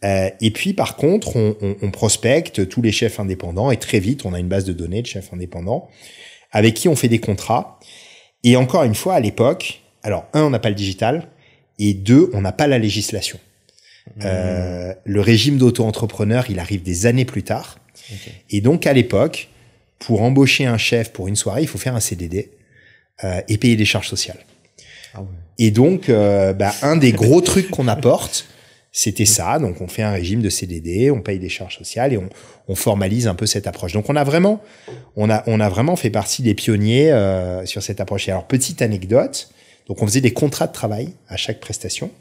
Et puis par contre, on prospecte tous les chefs indépendants et très vite, on a une base de données de chefs indépendants avec qui on fait des contrats. Et encore une fois, à l'époque, alors 1, on n'a pas le digital et 2, on n'a pas la législation. Le régime d'auto-entrepreneur, il arrive des années plus tard. Et donc à l'époque, pour embaucher un chef pour une soirée, il faut faire un CDD et payer des charges sociales. Et donc, un des gros trucs qu'on apporte, c'était ça. Donc, on fait un régime de CDD, on paye des charges sociales et on formalise un peu cette approche. Donc, on a vraiment fait partie des pionniers sur cette approche. Et alors, petite anecdote. Donc, on faisait des contrats de travail à chaque prestation,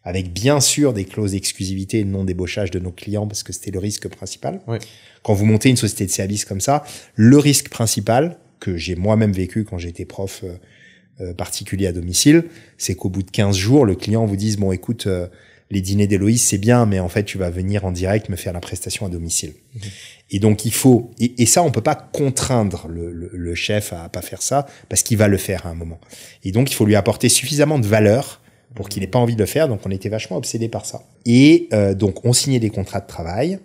avec bien sûr des clauses d'exclusivité et de non-débauchage de nos clients parce que c'était le risque principal. Quand vous montez une société de service comme ça, le risque principal que j'ai moi-même vécu quand j'étais prof particulier à domicile, c'est qu'au bout de 15 jours, le client vous dise, bon, écoute, les dîners d'Héloïse, c'est bien, mais en fait, tu vas venir en direct me faire la prestation à domicile. Et donc, il faut, et ça, on peut pas contraindre le chef à pas faire ça, parce qu'il va le faire à un moment. Et donc, il faut lui apporter suffisamment de valeur pour qu'il ait pas envie de le faire. Donc, on était vachement obsédés par ça. Et donc, on signait des contrats de travail.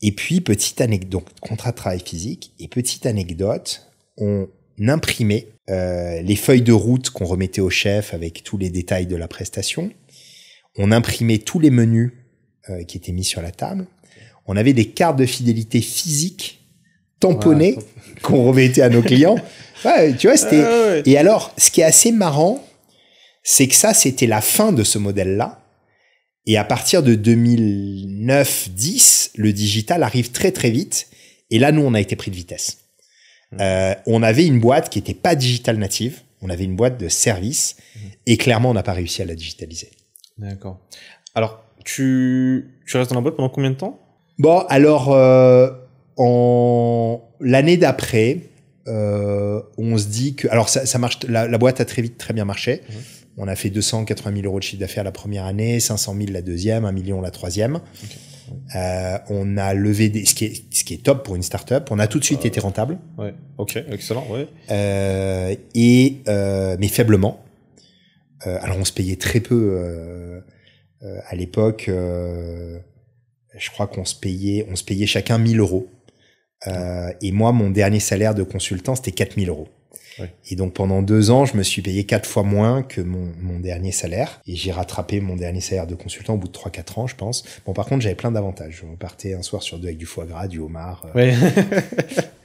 Et puis, petite anecdote, donc, contrat de travail physique. Et petite anecdote, on imprimait les feuilles de route qu'on remettait au chef avec tous les détails de la prestation. On imprimait tous les menus qui étaient mis sur la table. On avait des cartes de fidélité physiques tamponnées qu'on remettait à nos clients. Ouais, tu vois, c'était... Et alors, ce qui est assez marrant, c'est que ça, c'était la fin de ce modèle-là. Et à partir de 2009-10, le digital arrive très très vite. Et là, nous, on a été pris de vitesse. On avait une boîte qui était pas digital native. On avait une boîte de service. Et clairement, on n'a pas réussi à la digitaliser. D'accord. Alors, tu restes dans la boîte pendant combien de temps? Bon, alors, l'année d'après, on se dit que... Alors, ça marche. La boîte a très bien marché. On a fait 280 000 euros de chiffre d'affaires la première année, 500 000 la deuxième, 1 million la troisième. On a levé ce qui est top pour une start-up. On a tout de suite été rentable. Ouais. Ok, excellent. Ouais. Mais faiblement. Alors, on se payait très peu à l'époque. Je crois qu'on se payait chacun 1 000 euros. Et moi, mon dernier salaire de consultant, c'était 4 000 euros. Ouais. Et donc, pendant 2 ans, je me suis payé 4 fois moins que mon dernier salaire. Et j'ai rattrapé mon dernier salaire de consultant au bout de 3-4 ans, je pense. Bon, par contre, j'avais plein d'avantages. On partait un soir sur 2 avec du foie gras, du homard. Ouais.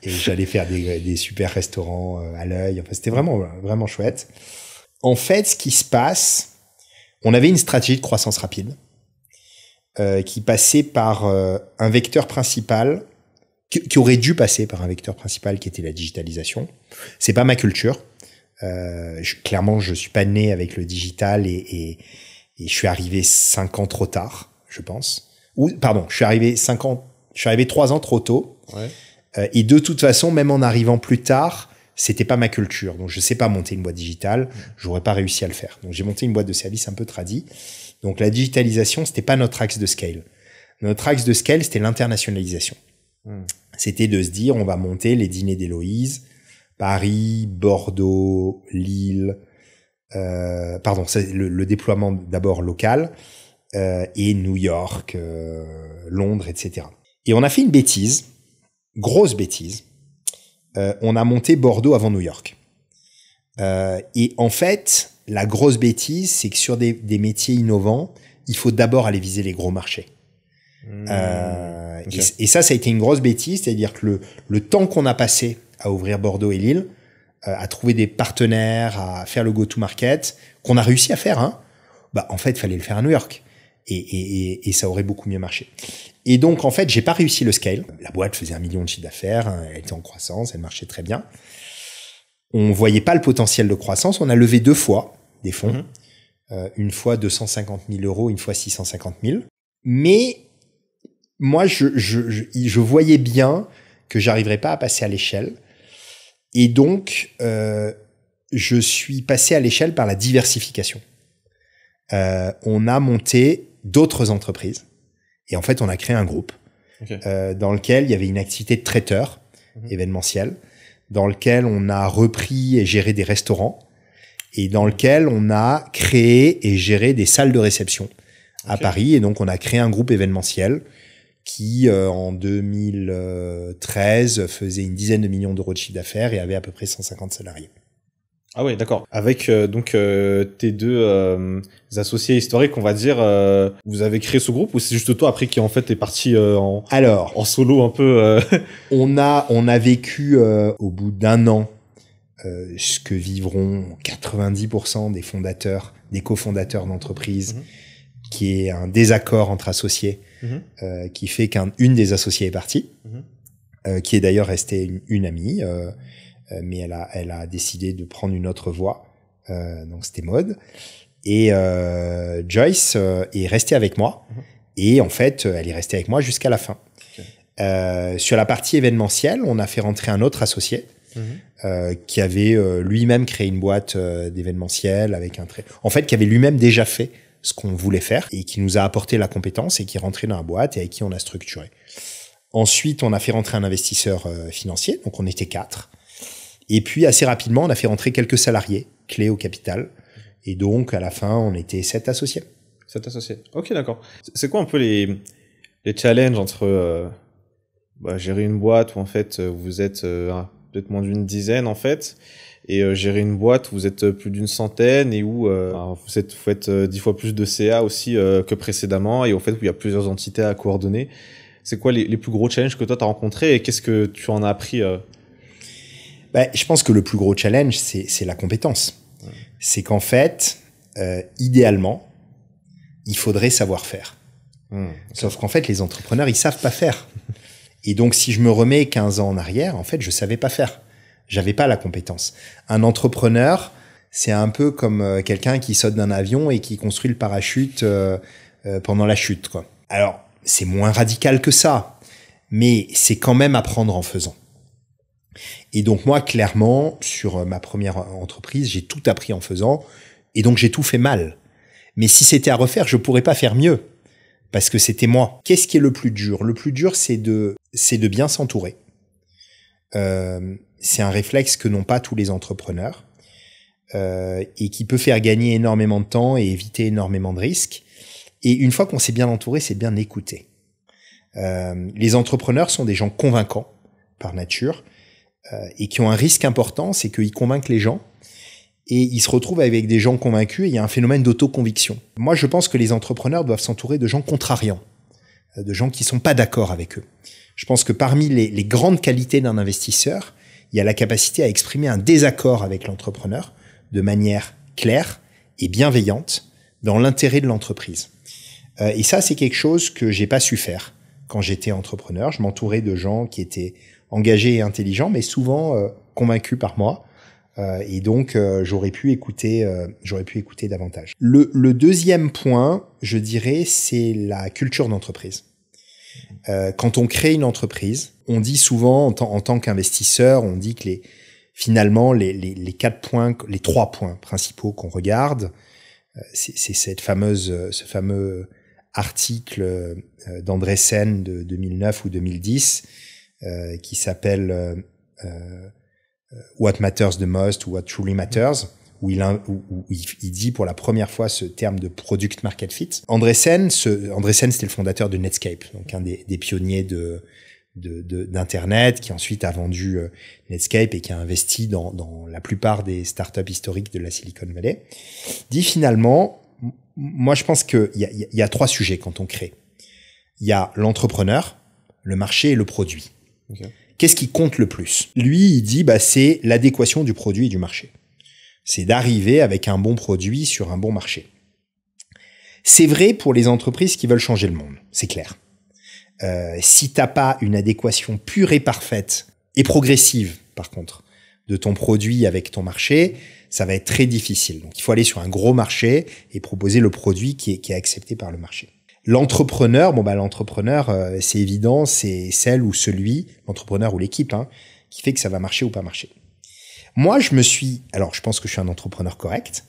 Et j'allais faire des super restaurants à l'œil. Enfin, c'était vraiment, vraiment chouette. En fait, ce qui se passe, on avait une stratégie de croissance rapide. Qui passait par un vecteur principal, qui aurait dû passer par un vecteur principal qui était la digitalisation. C'est pas ma culture. Clairement, je suis pas né avec le digital et je suis arrivé 5 ans trop tard, je pense. Je suis arrivé 3 ans trop tôt. Ouais. Et de toute façon, même en arrivant plus tard, c'était pas ma culture. Donc, je sais pas monter une boîte digitale. J'aurais pas réussi à le faire. Donc, j'ai monté une boîte de service un peu tradie. Donc, la digitalisation, c'était pas notre axe de scale. Notre axe de scale, c'était l'internationalisation. C'était de se dire, on va monter les dîners d'Héloïse, Paris, Bordeaux, Lille, c'est le déploiement d'abord local, et New York, Londres, etc. Et on a fait une bêtise, grosse bêtise. On a monté Bordeaux avant New York. Et en fait, la grosse bêtise, c'est que sur des métiers innovants, il faut d'abord aller viser les gros marchés. Okay. Et ça a été une grosse bêtise, c'est-à-dire que le temps qu'on a passé à ouvrir Bordeaux et Lille, à trouver des partenaires, à faire le go-to-market, qu'on a réussi à faire, en fait, il fallait le faire à New York. Et ça aurait beaucoup mieux marché. Et donc, en fait, j'ai pas réussi le scale. La boîte faisait 1 million de chiffre d'affaires, elle était en croissance, elle marchait très bien. On voyait pas le potentiel de croissance. On a levé 2 fois des fonds. Une fois 250 000 euros, une fois 650 000. Mais moi, je voyais bien que j'arriverais pas à passer à l'échelle. Et donc, je suis passé à l'échelle par la diversification. On a monté d'autres entreprises. Et en fait, on a créé un groupe dans lequel il y avait une activité de traiteur événementiel, dans lequel on a repris et géré des restaurants, et dans lequel on a créé et géré des salles de réception à Paris. Et donc, on a créé un groupe événementiel qui, en 2013, faisait une dizaine de millions d'euros de chiffre d'affaires et avait à peu près 150 salariés. Ah oui, d'accord. Avec tes 2 associés historiques, on va dire, vous avez créé ce groupe ou c'est juste toi après qui en fait est parti en solo un peu On a vécu au bout d'1 an ce que vivront 90% des fondateurs, des cofondateurs d'entreprises, qui est un désaccord entre associés, qui fait qu'une des associées est partie, qui est d'ailleurs restée une amie. Mais elle a décidé de prendre une autre voie, donc c'était Maud. Et Joyce est restée avec moi, et en fait, elle est restée avec moi jusqu'à la fin. Sur la partie événementielle, on a fait rentrer un autre associé qui avait lui-même créé une boîte d'événementiel avec qui avait lui-même déjà fait ce qu'on voulait faire et qui nous a apporté la compétence et qui est rentré dans la boîte et avec qui on a structuré. Ensuite, on a fait rentrer un investisseur financier, donc on était 4. Et puis, assez rapidement, on a fait rentrer quelques salariés clés au capital. Et donc, à la fin, on était 7 associés. 7 associés. Ok, d'accord. C'est quoi un peu les challenges entre gérer une boîte où en fait vous êtes peut-être moins d'une dizaine en fait, et gérer une boîte où vous êtes plus d'une centaine et où vous faites 10 fois plus de CA aussi que précédemment, et au fait où il y a plusieurs entités à coordonner. C'est quoi les plus gros challenges que toi t'as rencontrés et qu'est-ce que tu en as appris Je pense que le plus gros challenge, c'est la compétence. Ouais. C'est qu'en fait, idéalement, il faudrait savoir faire. Sauf qu'en fait, les entrepreneurs, ils savent pas faire. Et donc, si je me remets 15 ans en arrière, en fait, je savais pas faire. J'avais pas la compétence. Un entrepreneur, c'est un peu comme quelqu'un qui saute d'un avion et qui construit le parachute pendant la chute, quoi. Alors, c'est moins radical que ça, mais c'est quand même apprendre en faisant. Et donc moi, clairement, sur ma première entreprise, j'ai tout appris en faisant, et donc j'ai tout fait mal. Mais si c'était à refaire, je pourrais pas faire mieux, parce que c'était moi. Qu'est-ce qui est le plus dur ? Le plus dur, c'est de bien s'entourer. C'est un réflexe que n'ont pas tous les entrepreneurs, et qui peut faire gagner énormément de temps et éviter énormément de risques. Et une fois qu'on s'est bien entouré, c'est bien écouter. Les entrepreneurs sont des gens convaincants par nature, et qui ont un risque important, c'est qu'ils convainquent les gens, et ils se retrouvent avec des gens convaincus, et il y a un phénomène d'autoconviction. Moi, je pense que les entrepreneurs doivent s'entourer de gens contrariants, de gens qui sont pas d'accord avec eux. Je pense que parmi les grandes qualités d'un investisseur, il y a la capacité à exprimer un désaccord avec l'entrepreneur de manière claire et bienveillante dans l'intérêt de l'entreprise. Et ça, c'est quelque chose que j'ai pas su faire quand j'étais entrepreneur. Je m'entourais de gens qui étaient engagés et intelligents, mais souvent convaincus par moi. Et donc, j'aurais pu écouter davantage. Le deuxième point, je dirais, c'est la culture d'entreprise. Quand on crée une entreprise, on dit souvent, en tant qu'investisseur, on dit que finalement, les 4 points, les 3 points principaux qu'on regarde, c'est ce fameux article d'Andreessen de 2009 ou 2010 qui s'appelle What Matters the Most ou What Truly Matters, où il dit pour la première fois ce terme de product market fit. Andreessen, c'était le fondateur de Netscape, donc un des pionniers d'internet, qui ensuite a vendu Netscape et qui a investi dans la plupart des startups historiques de la Silicon Valley. Dit finalement, moi je pense qu'il y a 3 sujets quand on crée. Il y a l'entrepreneur, le marché et le produit. Okay. Qu'est-ce qui compte le plus ? Lui, il dit c'est l'adéquation du produit et du marché. C'est d'arriver avec un bon produit sur un bon marché. C'est vrai pour les entreprises qui veulent changer le monde, c'est clair. Si t'as pas une adéquation pure et parfaite et progressive, par contre, de ton produit avec ton marché, ça va être très difficile. Donc, il faut aller sur un gros marché et proposer le produit qui est accepté par le marché. L'entrepreneur, c'est évident, c'est l'entrepreneur ou l'équipe, qui fait que ça va marcher ou pas marcher. Moi, je pense que je suis un entrepreneur correct,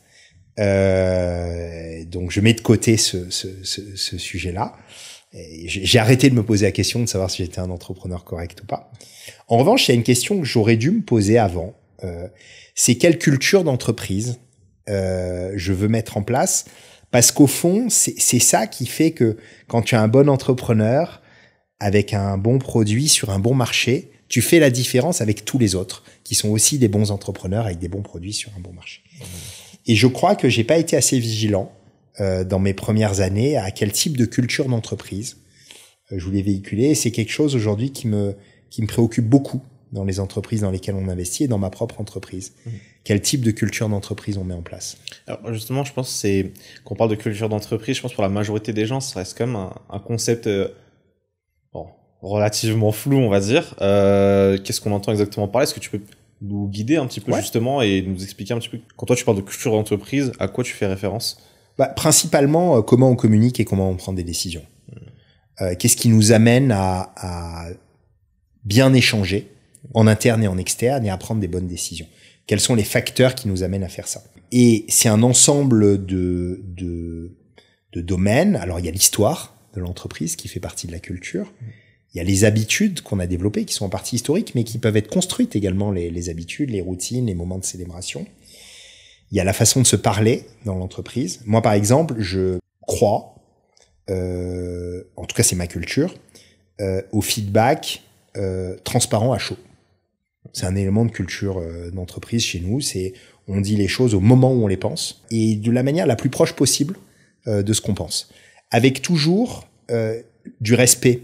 donc je mets de côté ce sujet-là. J'ai arrêté de me poser la question de savoir si j'étais un entrepreneur correct ou pas. En revanche, il y a une question que j'aurais dû me poser avant. C'est quelle culture d'entreprise je veux mettre en place ? Parce qu'au fond, c'est ça qui fait que quand tu es un bon entrepreneur, avec un bon produit sur un bon marché, tu fais la différence avec tous les autres, qui sont aussi des bons entrepreneurs avec des bons produits sur un bon marché. Et je crois que j'ai pas été assez vigilant dans mes premières années à quel type de culture d'entreprise je voulais véhiculer. Et c'est quelque chose aujourd'hui qui me préoccupe beaucoup dans les entreprises dans lesquelles on investit et dans ma propre entreprise. Quel type de culture d'entreprise on met en place ? Alors justement, je pense que quand on parle de culture d'entreprise, je pense pour la majorité des gens, ça reste quand même un concept relativement flou, on va dire. Qu'est-ce qu'on entend exactement par là ? Est-ce que tu peux nous guider un petit peu justement et nous expliquer un petit peu, quand toi tu parles de culture d'entreprise, à quoi tu fais référence ? Principalement, comment on communique et comment on prend des décisions. Qu'est-ce qui nous amène à bien échanger en interne et en externe et à prendre des bonnes décisions ? Quels sont les facteurs qui nous amènent à faire ça ? Et c'est un ensemble de domaines. Alors, il y a l'histoire de l'entreprise qui fait partie de la culture. Il y a les habitudes qu'on a développées, qui sont en partie historiques, mais qui peuvent être construites également, les habitudes, les routines, les moments de célébration. Il y a la façon de se parler dans l'entreprise. Moi, par exemple, je crois, en tout cas c'est ma culture, au feedback transparent à chaud. C'est un élément de culture d'entreprise chez nous. C'est on dit les choses au moment où on les pense et de la manière la plus proche possible de ce qu'on pense, avec toujours du respect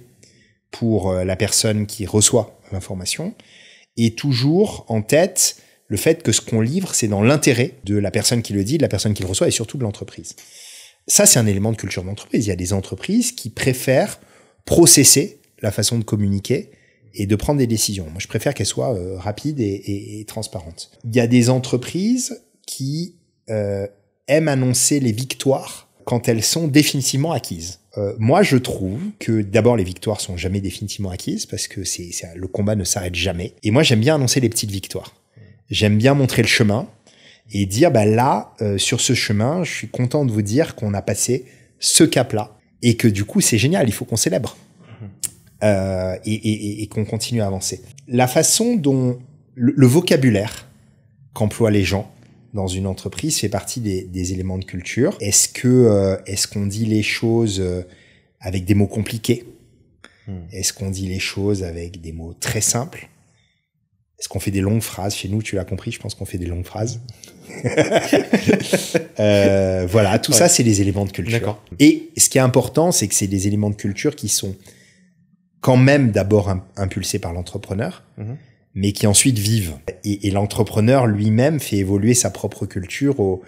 pour la personne qui reçoit l'information et toujours en tête le fait que ce qu'on livre, c'est dans l'intérêt de la personne qui le dit, de la personne qui le reçoit et surtout de l'entreprise. Ça, c'est un élément de culture d'entreprise. Il y a des entreprises qui préfèrent processer la façon de communiquer et de prendre des décisions. Moi, je préfère qu'elles soient rapides et transparentes. Il y a des entreprises qui aiment annoncer les victoires quand elles sont définitivement acquises. Moi, je trouve que d'abord, les victoires sont jamais définitivement acquises parce que le combat ne s'arrête jamais. Et moi, j'aime bien annoncer les petites victoires. J'aime bien montrer le chemin et dire, là, sur ce chemin, je suis content de vous dire qu'on a passé ce cap-là et que du coup, c'est génial, il faut qu'on célèbre et qu'on continue à avancer. La façon dont le vocabulaire qu'emploient les gens dans une entreprise fait partie des éléments de culture. Est-ce qu'on dit les choses avec des mots compliqués? Est-ce qu'on dit les choses avec des mots très simples? Est-ce qu'on fait des longues phrases? Chez nous, tu l'as compris, je pense qu'on fait des longues phrases. Voilà, tout ça, c'est les éléments de culture. D'accord. Et ce qui est important, c'est que c'est des éléments de culture qui sont quand même d'abord impulsés par l'entrepreneur, mais qui ensuite vivent. Et l'entrepreneur lui-même fait évoluer sa propre culture au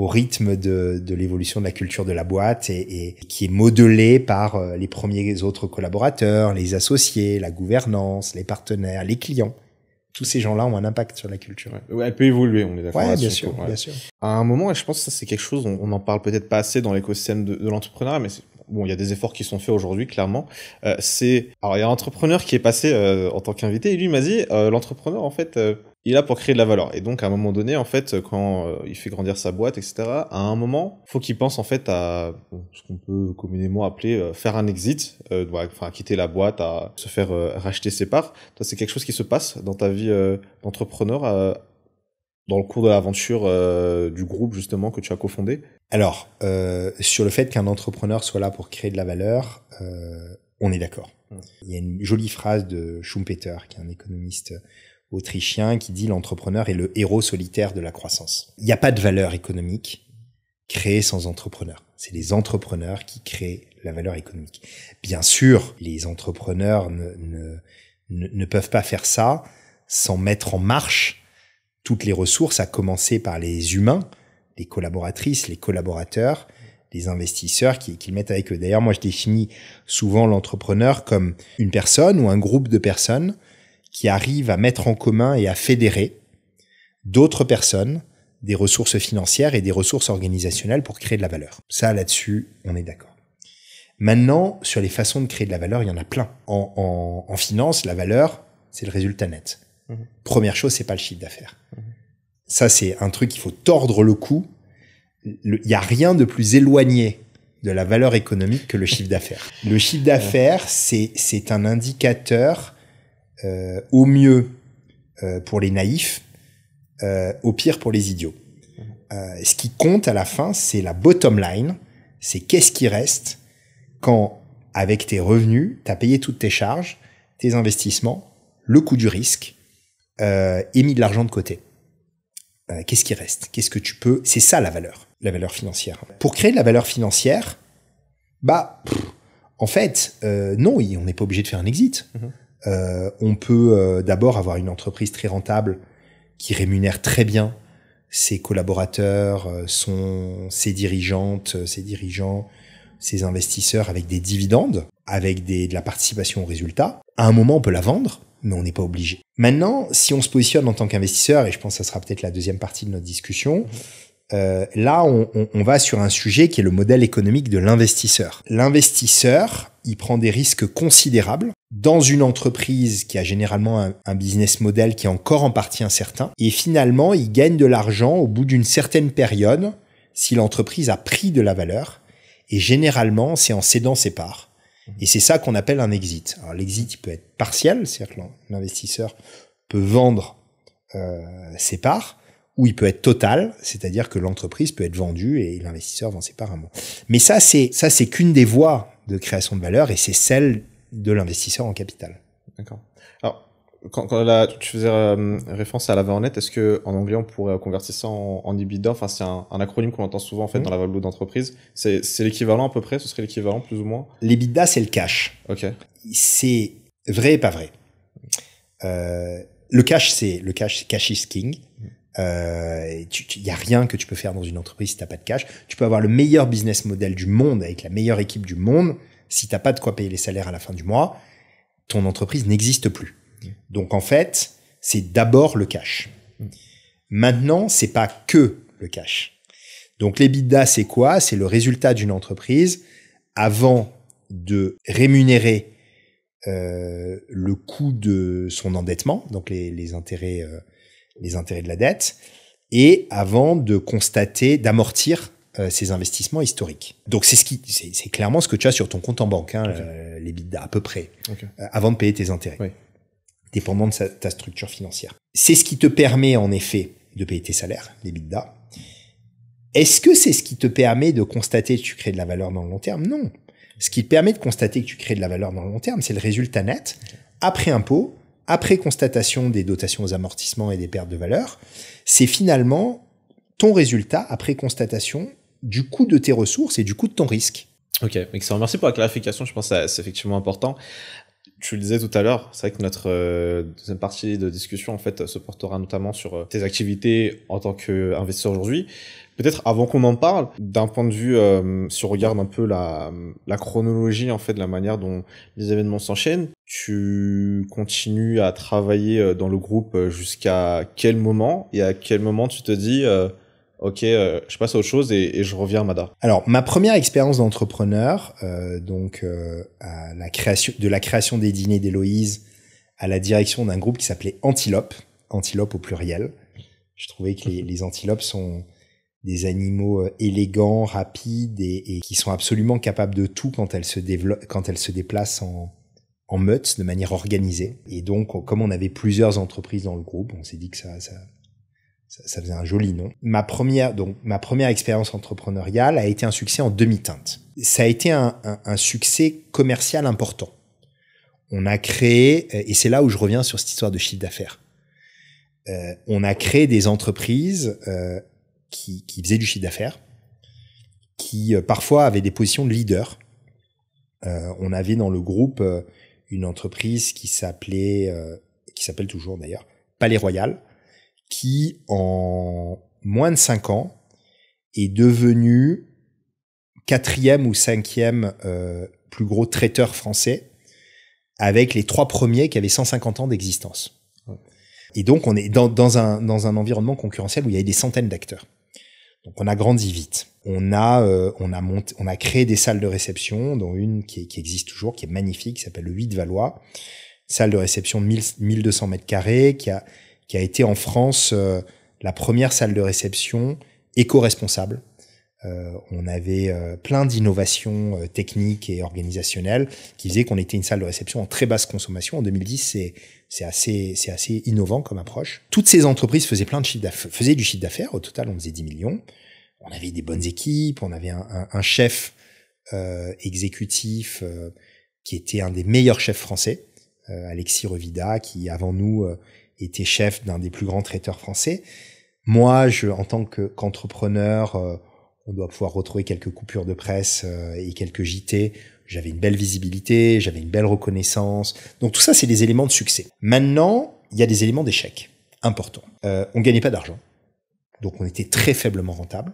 rythme de l'évolution de la culture de la boîte et qui est modelé par les premiers autres collaborateurs, les associés, la gouvernance, les partenaires, les clients. Tous ces gens-là ont un impact sur la culture. Ouais, elle peut évoluer, on est d'accord. Ouais, bien sûr, bien sûr. À un moment, et je pense que ça c'est quelque chose, on en parle peut-être pas assez dans l'écosystème de l'entrepreneuriat, mais bon, il y a des efforts qui sont faits aujourd'hui, clairement. Alors il y a un entrepreneur qui est passé en tant qu'invité et lui il m'a dit, l'entrepreneur en fait, il est là pour créer de la valeur. Et donc à un moment donné, en fait, quand il fait grandir sa boîte, etc., à un moment, faut qu'il pense en fait à ce qu'on peut communément appeler faire un exit, enfin quitter la boîte, à se faire racheter ses parts. Toi, c'est quelque chose qui se passe dans ta vie d'entrepreneur dans le cours de l'aventure du groupe justement que tu as cofondé? Alors, sur le fait qu'un entrepreneur soit là pour créer de la valeur, on est d'accord. Il y a une jolie phrase de Schumpeter, qui est un économiste autrichien, qui dit l'entrepreneur est le héros solitaire de la croissance. Il n'y a pas de valeur économique créée sans entrepreneurs. C'est les entrepreneurs qui créent la valeur économique. Bien sûr, les entrepreneurs ne peuvent pas faire ça sans mettre en marche toutes les ressources, à commencer par les humains, les collaboratrices, les collaborateurs, les investisseurs qui le mettent avec eux. D'ailleurs, moi, je définis souvent l'entrepreneur comme une personne ou un groupe de personnes qui arrivent à mettre en commun et à fédérer d'autres personnes, des ressources financières et des ressources organisationnelles pour créer de la valeur. Ça, là-dessus, on est d'accord. Maintenant, sur les façons de créer de la valeur, il y en a plein. En finance, la valeur, c'est le résultat net. Première chose, c'est pas le chiffre d'affaires. Ça, c'est un truc qu'il faut tordre le cou. Il y a rien de plus éloigné de la valeur économique que le chiffre d'affaires. Le chiffre d'affaires, c'est un indicateur au mieux pour les naïfs, au pire pour les idiots. Ce qui compte à la fin, c'est la bottom line, c'est qu'est-ce qui reste quand, avec tes revenus, tu as payé toutes tes charges, tes investissements, le coût du risque, et mis de l'argent de côté. Qu'est-ce qui reste? Qu'est-ce que tu peux... C'est ça la valeur financière. Pour créer de la valeur financière, en fait, non, on n'est pas obligé de faire un exit. On peut d'abord avoir une entreprise très rentable qui rémunère très bien ses collaborateurs, ses dirigeantes, ses dirigeants, ses investisseurs avec des dividendes, avec de la participation au résultat. À un moment, on peut la vendre, mais on n'est pas obligé. Maintenant, si on se positionne en tant qu'investisseur, et je pense que ça sera peut-être la deuxième partie de notre discussion, là, on va sur un sujet qui est le modèle économique de l'investisseur. L'investisseur, il prend des risques considérables dans une entreprise qui a généralement un business model qui est encore en partie incertain. Et finalement, il gagne de l'argent au bout d'une certaine période si l'entreprise a pris de la valeur Et généralement, c'est en cédant ses parts. Et c'est ça qu'on appelle un exit. Alors l'exit, il peut être partiel, c'est-à-dire que l'investisseur peut vendre ses parts, ou il peut être total, c'est-à-dire que l'entreprise peut être vendue et l'investisseur vend ses parts à un moment. Mais ça, c'est qu'une des voies de création de valeur, et c'est celle de l'investisseur en capital. D'accord. Alors, quand là, tu faisais référence à la valeur nette, est-ce que en anglais on pourrait convertir ça en EBITDA? Enfin, c'est un acronyme qu'on entend souvent en fait dans la valeur d'entreprise. C'est l'équivalent à peu près. Ce serait l'équivalent plus ou moins. L'EBITDA, c'est le cash. Ok. C'est vrai et pas vrai. Le cash, cash is king. Il y a rien que tu peux faire dans une entreprise si t'as pas de cash. Tu peux avoir le meilleur business model du monde avec la meilleure équipe du monde. Si t'as pas de quoi payer les salaires à la fin du mois, ton entreprise n'existe plus. Donc en fait, c'est d'abord le cash. Maintenant, c'est pas que le cash. Donc l'EBITDA, c'est quoi? C'est le résultat d'une entreprise avant de rémunérer le coût de son endettement, donc les intérêts de la dette, et avant de constater, d'amortir ses investissements historiques. Donc c'est clairement ce que tu as sur ton compte en banque, l'EBITDA à peu près, avant de payer tes intérêts, dépendant de ta structure financière. C'est ce qui te permet en effet de payer tes salaires, l'EBITDA. Est-ce que c'est ce qui te permet de constater que tu crées de la valeur dans le long terme? Non. Ce qui te permet de constater que tu crées de la valeur dans le long terme, c'est le résultat net, après impôt, après constatation des dotations aux amortissements et des pertes de valeur. C'est finalement ton résultat après constatation du coût de tes ressources et du coût de ton risque. Ok, excellent. Merci pour la clarification. Je pense que c'est effectivement important. Tu le disais tout à l'heure, c'est vrai que notre deuxième partie de discussion en fait se portera notamment sur tes activités en tant qu'investisseur aujourd'hui. Peut-être avant qu'on en parle, d'un point de vue, si on regarde un peu la chronologie en fait de la manière dont les événements s'enchaînent, tu continues à travailler dans le groupe jusqu'à quel moment, et à quel moment tu te dis ok, je passe à autre chose et je reviens à Mada. Alors ma première expérience d'entrepreneur, à la création des dîners d'Héloïse à la direction d'un groupe qui s'appelait Antilope au pluriel. Je trouvais que les antilopes sont des animaux élégants, rapides et qui sont absolument capables de tout quand elles se déplacent en meute de manière organisée. Et donc, comme on avait plusieurs entreprises dans le groupe, on s'est dit que ça faisait un joli nom. Ma première expérience entrepreneuriale a été un succès en demi-teinte. Ça a été un succès commercial important. On a créé, et c'est là où je reviens sur cette histoire de chiffre d'affaires. On a créé des entreprises qui faisaient du chiffre d'affaires, qui parfois avaient des positions de leader. On avait dans le groupe une entreprise qui s'appelle toujours d'ailleurs, Palais Royal, qui en moins de 5 ans est devenu 4e ou 5e plus gros traiteur français, avec les 3 premiers qui avaient 150 ans d'existence. Et donc on est dans un environnement concurrentiel où il y avait des centaines d'acteurs. Donc on a grandi vite. On a créé des salles de réception, dont une qui existe toujours, qui est magnifique, qui s'appelle le 8 Valois. Salle de réception de 1200 mètres carrés, qui a été en France la première salle de réception éco-responsable. On avait plein d'innovations techniques et organisationnelles qui faisaient qu'on était une salle de réception en très basse consommation. En 2010, c'est assez innovant comme approche. Toutes ces entreprises faisaient du chiffre d'affaires. Au total, on faisait 10 millions. On avait des bonnes équipes. On avait un chef exécutif qui était un des meilleurs chefs français, Alexis Revida, qui avant nous était chef d'un des plus grands traiteurs français. Moi, en tant qu'entrepreneur, on doit pouvoir retrouver quelques coupures de presse et quelques JT. J'avais une belle visibilité, j'avais une belle reconnaissance. Donc tout ça, c'est des éléments de succès. Maintenant, il y a des éléments d'échec importants. On gagnait pas d'argent, donc on était très faiblement rentable.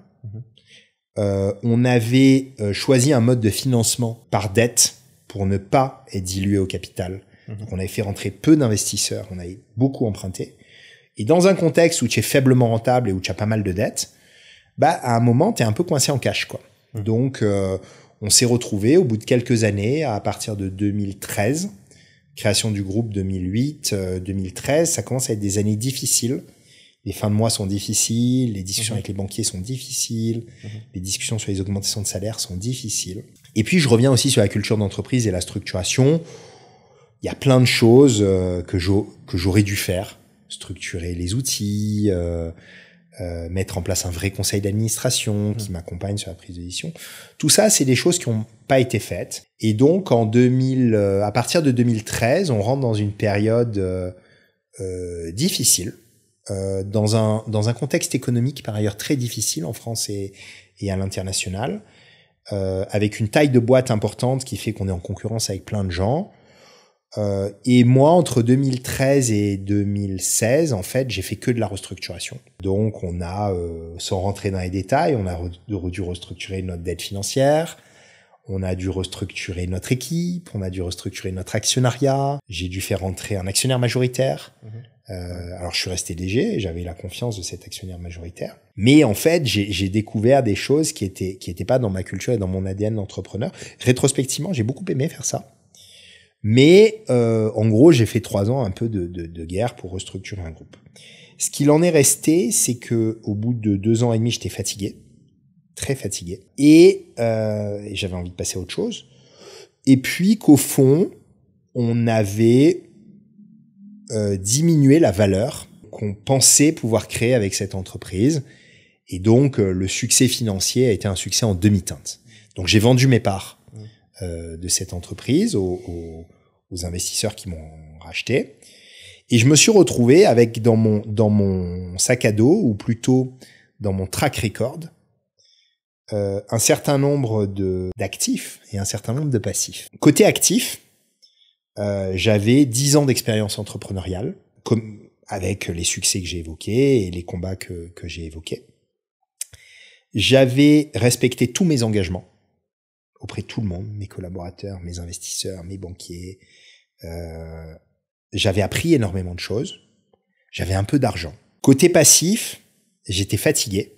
On avait choisi un mode de financement par dette pour ne pas être dilué au capital. Donc on avait fait rentrer peu d'investisseurs, on avait beaucoup emprunté. Et dans un contexte où tu es faiblement rentable et où tu as pas mal de dettes, à un moment, tu es un peu coincé en cash, quoi. Donc, on s'est retrouvé au bout de quelques années, à partir de 2013, création du groupe 2008, 2013, ça commence à être des années difficiles. les fins de mois sont difficiles, les discussions avec les banquiers sont difficiles, les discussions sur les augmentations de salaire sont difficiles. Et puis, je reviens aussi sur la culture d'entreprise et la structuration. Il y a plein de choses que j'aurais dû faire. Structurer les outils, mettre en place un vrai conseil d'administration qui m'accompagne sur la prise de décision. Tout ça, c'est des choses qui n'ont pas été faites. Et donc, à partir de 2013, on rentre dans une période difficile, dans un contexte économique par ailleurs très difficile en France et à l'international, avec une taille de boîte importante qui fait qu'on est en concurrence avec plein de gens. Et moi, entre 2013 et 2016, en fait, j'ai fait que de la restructuration. Donc, on a, sans rentrer dans les détails, on a dû restructurer notre dette financière, on a dû restructurer notre équipe, on a dû restructurer notre actionnariat. J'ai dû faire rentrer un actionnaire majoritaire. Alors, je suis resté léger, j'avais la confiance de cet actionnaire majoritaire. Mais en fait, j'ai découvert des choses qui étaient pas dans ma culture et dans mon ADN d'entrepreneur. Rétrospectivement, j'ai beaucoup aimé faire ça. Mais en gros, j'ai fait 3 ans un peu de guerre pour restructurer un groupe. Ce qu'il en est resté, c'est que au bout de 2 ans et demi, j'étais fatigué, très fatigué, et j'avais envie de passer à autre chose. Et puis qu'au fond, on avait diminué la valeur qu'on pensait pouvoir créer avec cette entreprise, et donc le succès financier a été un succès en demi-teinte. Donc j'ai vendu mes parts de cette entreprise aux investisseurs qui m'ont racheté. Et je me suis retrouvé avec dans mon sac à dos, ou plutôt dans mon track record, un certain nombre d'actifs et un certain nombre de passifs. Côté actif, j'avais 10 ans d'expérience entrepreneuriale, avec les succès que j'ai évoqués et les combats que j'ai évoqués. J'avais respecté tous mes engagements auprès de tout le monde, mes collaborateurs, mes investisseurs, mes banquiers. J'avais appris énormément de choses. J'avais un peu d'argent. Côté passif, j'étais fatigué.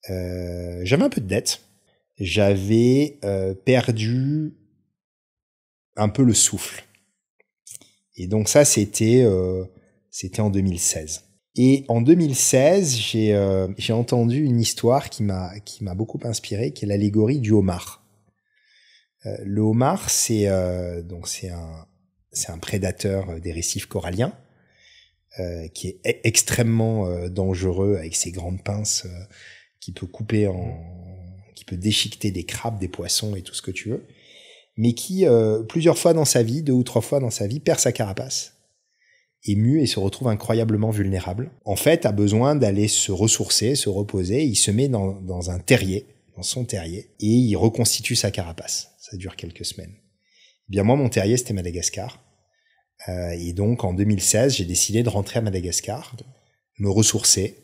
J'avais un peu de dette. J'avais perdu un peu le souffle. Et donc ça, c'était en 2016. Et en 2016, j'ai entendu une histoire qui m'a beaucoup inspiré, qui est l'allégorie du homard. Le homard, c'est un prédateur des récifs coralliens qui est extrêmement dangereux avec ses grandes pinces qui peut qui peut déchiqueter des crabes, des poissons et tout ce que tu veux, mais qui plusieurs fois dans sa vie, 2 ou 3 fois dans sa vie, perd sa carapace, est mue et se retrouve incroyablement vulnérable. En fait, a besoin d'aller se ressourcer, se reposer. Il se met dans un terrier, dans son terrier, et il reconstitue sa carapace. Ça dure quelques semaines. Eh bien moi, mon terrier, c'était Madagascar. Et donc, en 2016, j'ai décidé de rentrer à Madagascar, me ressourcer.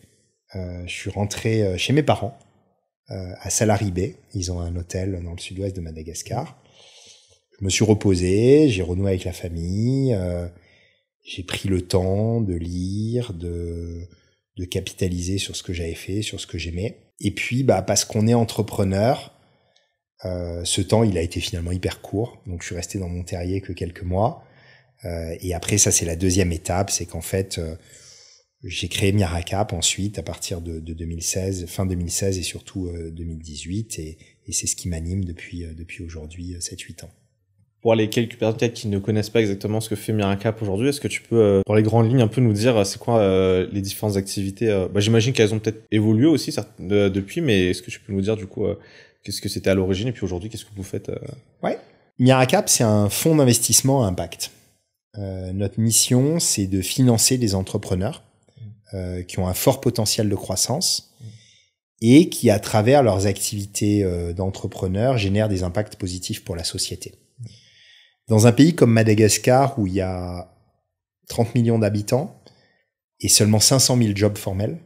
Je suis rentré chez mes parents, à Salaribé. Ils ont un hôtel dans le sud-ouest de Madagascar. Je me suis reposé, j'ai renoué avec la famille. J'ai pris le temps de lire, de capitaliser sur ce que j'avais fait, sur ce que j'aimais. Et puis, parce qu'on est entrepreneur, ce temps, il a été finalement hyper court. Donc, je suis resté dans mon terrier que quelques mois. Et après, ça, c'est la deuxième étape. C'est qu'en fait, j'ai créé Miracap ensuite, à partir de 2016, fin 2016 et surtout 2018. Et c'est ce qui m'anime depuis aujourd'hui, 7-8 ans. Pour les quelques personnes peut-être qui ne connaissent pas exactement ce que fait Miracap aujourd'hui, est-ce que tu peux, dans les grandes lignes, un peu nous dire c'est quoi les différentes activités j'imagine qu'elles ont peut-être évolué aussi depuis, mais est-ce que tu peux nous dire du coup qu'est-ce que c'était à l'origine et puis aujourd'hui qu'est-ce que vous faites Ouais. Miracap, c'est un fonds d'investissement à impact. Notre mission, c'est de financer des entrepreneurs qui ont un fort potentiel de croissance et qui, à travers leurs activités d'entrepreneurs, génèrent des impacts positifs pour la société. Dans un pays comme Madagascar, où il y a 30 millions d'habitants et seulement 500 000 jobs formels,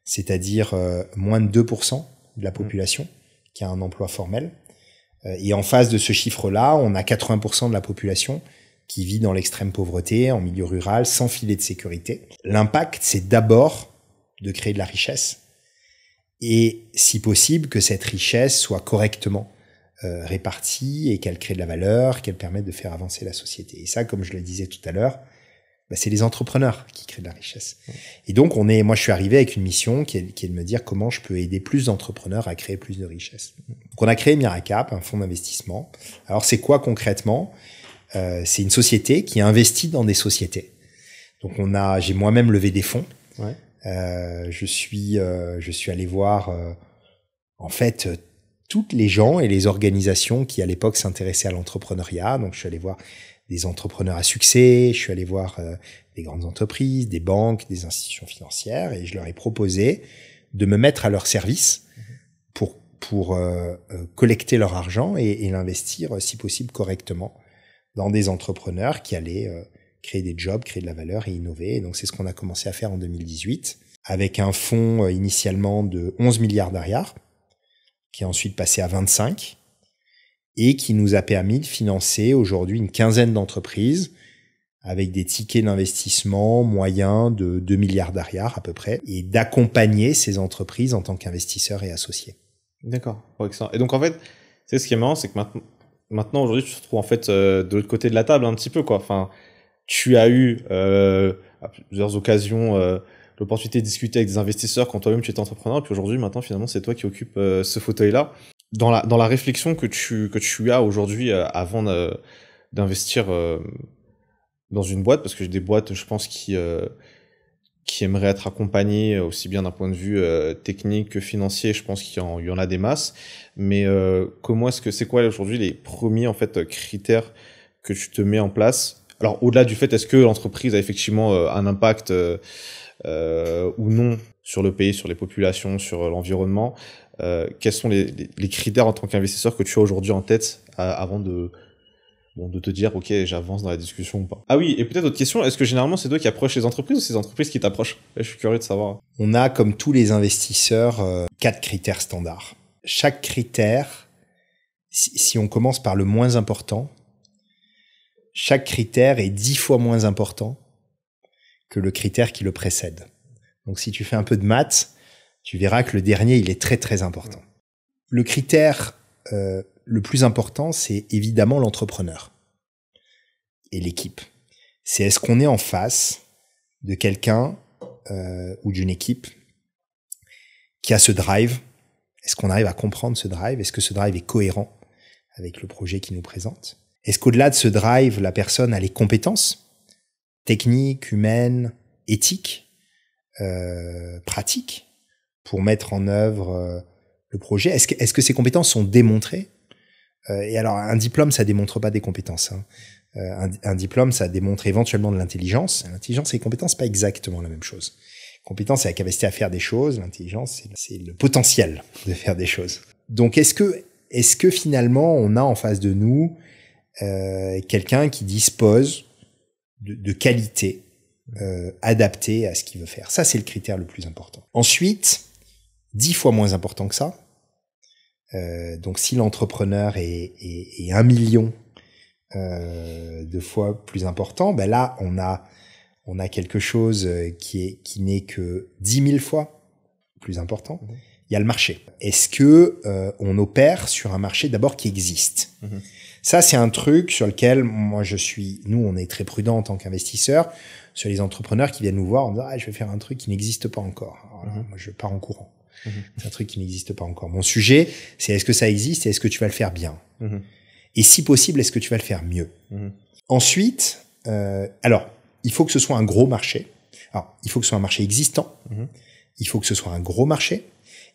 c'est-à-dire moins de 2% de la population qui a un emploi formel, et en face de ce chiffre-là, on a 80% de la population qui vit dans l'extrême pauvreté, en milieu rural, sans filet de sécurité. L'impact, c'est d'abord de créer de la richesse, et si possible, que cette richesse soit correctement répartie et qu'elle crée de la valeur, qu'elle permette de faire avancer la société. Et ça, comme je le disais tout à l'heure, c'est les entrepreneurs qui créent de la richesse. Et donc, moi, je suis arrivé avec une mission qui est de me dire comment je peux aider plus d'entrepreneurs à créer plus de richesse. Donc, on a créé Miracap, un fonds d'investissement. Alors, c'est quoi concrètement? C'est une société qui investit dans des sociétés. Donc, j'ai moi-même levé des fonds. Ouais. Je suis allé voir, en fait, toutes les gens et les organisations qui, à l'époque, s'intéressaient à l'entrepreneuriat. Donc, je suis allé voir des entrepreneurs à succès, je suis allé voir des grandes entreprises, des banques, des institutions financières, et je leur ai proposé de me mettre à leur service pour collecter leur argent et l'investir, si possible, correctement dans des entrepreneurs qui allaient créer des jobs, créer de la valeur et innover. Et donc, c'est ce qu'on a commencé à faire en 2018, avec un fonds initialement de 11 milliards d'ariars, qui est ensuite passé à 25, et qui nous a permis de financer aujourd'hui une quinzaine d'entreprises avec des tickets d'investissement moyens de 2 milliards d'ariars à peu près, et d'accompagner ces entreprises en tant qu'investisseurs et associés. D'accord, excellent. Et donc en fait, ce qui est marrant, c'est que maintenant aujourd'hui, tu te retrouves en fait de l'autre côté de la table un petit peu, quoi. Enfin, tu as eu à plusieurs occasions l'opportunité de discuter avec des investisseurs quand toi-même tu étais entrepreneur, puis aujourd'hui, maintenant, finalement, c'est toi qui occupes ce fauteuil-là. Dans la réflexion que tu as aujourd'hui avant d'investir dans une boîte, parce que j'ai des boîtes, je pense, qui aimeraient être accompagnées aussi bien d'un point de vue technique que financier, je pense qu'il y en a des masses, mais c'est quoi aujourd'hui les premiers en fait critères que tu te mets en place? Alors au-delà du fait, est-ce que l'entreprise a effectivement un impact ou non sur le pays, sur les populations, sur l'environnement, quels sont les critères en tant qu'investisseur que tu as aujourd'hui en tête avant de te dire, ok, j'avance dans la discussion ou pas. Ah oui, et peut-être autre question, est-ce que généralement c'est toi qui approches les entreprises ou c'est les entreprises qui t'approchent? Je suis curieux de savoir. On a, comme tous les investisseurs, 4 critères standards. Chaque critère, si on commence par le moins important, chaque critère est 10 fois moins important que le critère qui le précède. Donc si tu fais un peu de maths, tu verras que le dernier, il est très très important. Le critère le plus important, c'est évidemment l'entrepreneur et l'équipe. C'est est-ce qu'on est en face de quelqu'un ou d'une équipe qui a ce drive? Est-ce qu'on arrive à comprendre ce drive? Est-ce que ce drive est cohérent avec le projet qu'il nous présente? Est-ce qu'au-delà de ce drive, la personne a les compétences techniques, humaines, éthiques, pratiques pour mettre en œuvre le projet? Est-ce que ces compétences sont démontrées? Et alors, un diplôme, ça démontre pas des compétences. Hein. Un diplôme, ça démontre éventuellement de l'intelligence. L'intelligence et les compétences, c'est pas exactement la même chose. Compétence, c'est la capacité à faire des choses. L'intelligence, c'est le potentiel de faire des choses. Donc, est-ce que finalement, on a en face de nous quelqu'un qui dispose de qualités adaptées à ce qu'il veut faire? Ça, c'est le critère le plus important. Ensuite, 10 fois moins important que ça. Donc, si l'entrepreneur est 1 million de fois plus important, ben là, on a quelque chose qui n'est que 10 000 fois plus important. Il y a le marché. Est-ce que on opère sur un marché d'abord qui existe? Ça, c'est un truc sur lequel nous, on est très prudent en tant qu'investisseurs sur les entrepreneurs qui viennent nous voir en disant, je vais faire un truc qui n'existe pas encore. Alors là, moi, je pars en courant. C'est un truc qui n'existe pas encore. Mon sujet, c'est est-ce que ça existe et est-ce que tu vas le faire bien? Et si possible, est-ce que tu vas le faire mieux? Ensuite, alors, il faut que ce soit un gros marché. Alors, il faut que ce soit un marché existant. Il faut que ce soit un gros marché.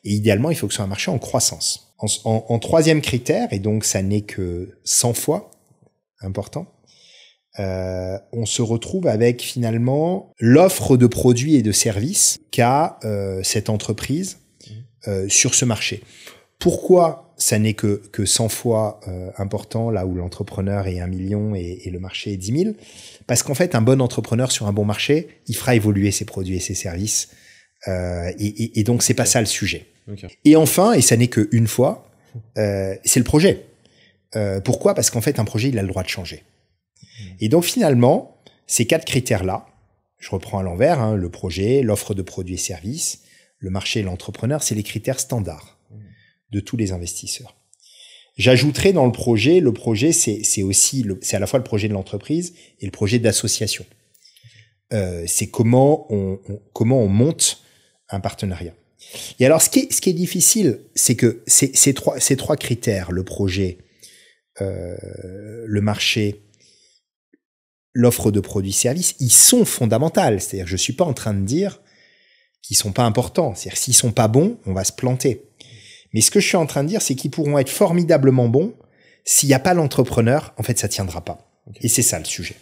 Et idéalement, il faut que ce soit un marché en croissance. En troisième critère, et donc ça n'est que 100 fois important, on se retrouve avec finalement l'offre de produits et de services qu'a cette entreprise sur ce marché. Pourquoi ça n'est que 100 fois important là où l'entrepreneur est 1 million et le marché est 10 000? Parce qu'en fait, un bon entrepreneur sur un bon marché, il fera évoluer ses produits et ses services. Et donc, c'est pas ça le sujet. Okay. Et enfin, et ça n'est qu'une fois, c'est le projet. Pourquoi? Parce qu'en fait, un projet, il a le droit de changer. Et donc, finalement, ces 4 critères-là, je reprends à l'envers, hein, le projet, l'offre de produits et services, le marché et l'entrepreneur, c'est les critères standards de tous les investisseurs. J'ajouterai dans le projet, c'est à la fois le projet de l'entreprise et le projet d'association. c'est comment on monte un partenariat. Et alors, ce qui est difficile, c'est que ces trois critères, le projet, le marché, l'offre de produits-services, ils sont fondamentaux. C'est-à-dire, je suis pas en train de dire qu'ils sont pas importants. C'est-à-dire, s'ils sont pas bons, on va se planter. Mais ce que je suis en train de dire, c'est qu'ils pourront être formidablement bons. S'il n'y a pas l'entrepreneur, en fait, ça tiendra pas. Okay. Et c'est ça le sujet.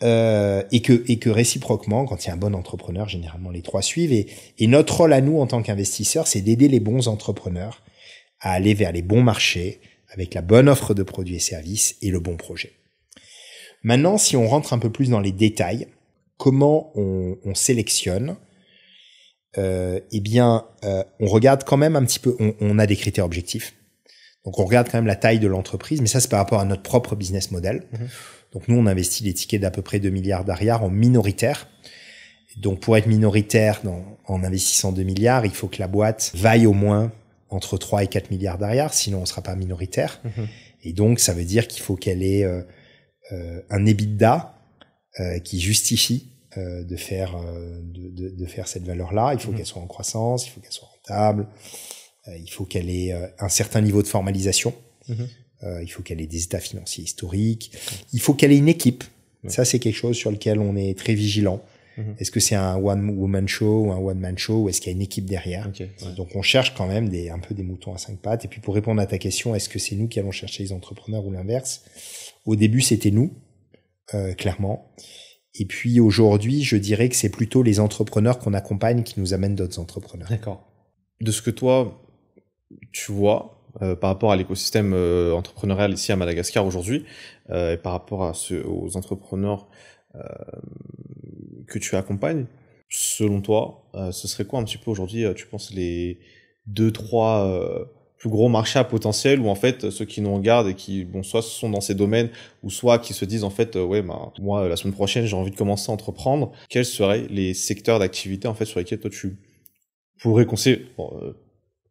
Et que réciproquement, quand il y a un bon entrepreneur, généralement les trois suivent. Et notre rôle à nous en tant qu'investisseurs, c'est d'aider les bons entrepreneurs à aller vers les bons marchés avec la bonne offre de produits et services et le bon projet. Maintenant, si on rentre un peu plus dans les détails, comment on sélectionne, on regarde quand même un petit peu, on a des critères objectifs. Donc, on regarde quand même la taille de l'entreprise, mais ça, c'est par rapport à notre propre business model. Mmh. Donc, nous, on investit des tickets d'à peu près 2 milliards d'ARR en minoritaire. Donc, pour être minoritaire en investissant 2 milliards, il faut que la boîte vaille au moins entre 3 et 4 milliards d'ARR, sinon on sera pas minoritaire. Mmh. Et donc, ça veut dire qu'il faut qu'elle ait un EBITDA qui justifie de faire cette valeur-là. Il faut qu'elle soit en croissance, il faut qu'elle soit rentable. Il faut qu'elle ait un certain niveau de formalisation. Il faut qu'elle ait des états financiers historiques. Il faut qu'elle ait une équipe. Ça, c'est quelque chose sur lequel on est très vigilant. Est-ce que c'est un one-woman show ou un one-man show ou est-ce qu'il y a une équipe derrière? Donc, on cherche quand même un peu des moutons à 5 pattes. Et puis, pour répondre à ta question, est-ce que c'est nous qui allons chercher les entrepreneurs ou l'inverse? Au début, c'était nous, clairement. Et puis, aujourd'hui, je dirais que c'est plutôt les entrepreneurs qu'on accompagne qui nous amènent d'autres entrepreneurs. D'accord. De ce que toi, tu vois par rapport à l'écosystème entrepreneurial ici à Madagascar aujourd'hui et par rapport aux entrepreneurs que tu accompagnes, selon toi, ce serait quoi un petit peu aujourd'hui, tu penses, les 2-3 plus gros marchés à potentiel où en fait ceux qui nous regardent et qui soit sont dans ces domaines ou soit qui se disent en fait moi la semaine prochaine j'ai envie de commencer à entreprendre, quels seraient les secteurs d'activité en fait sur lesquels toi tu pourrais conseiller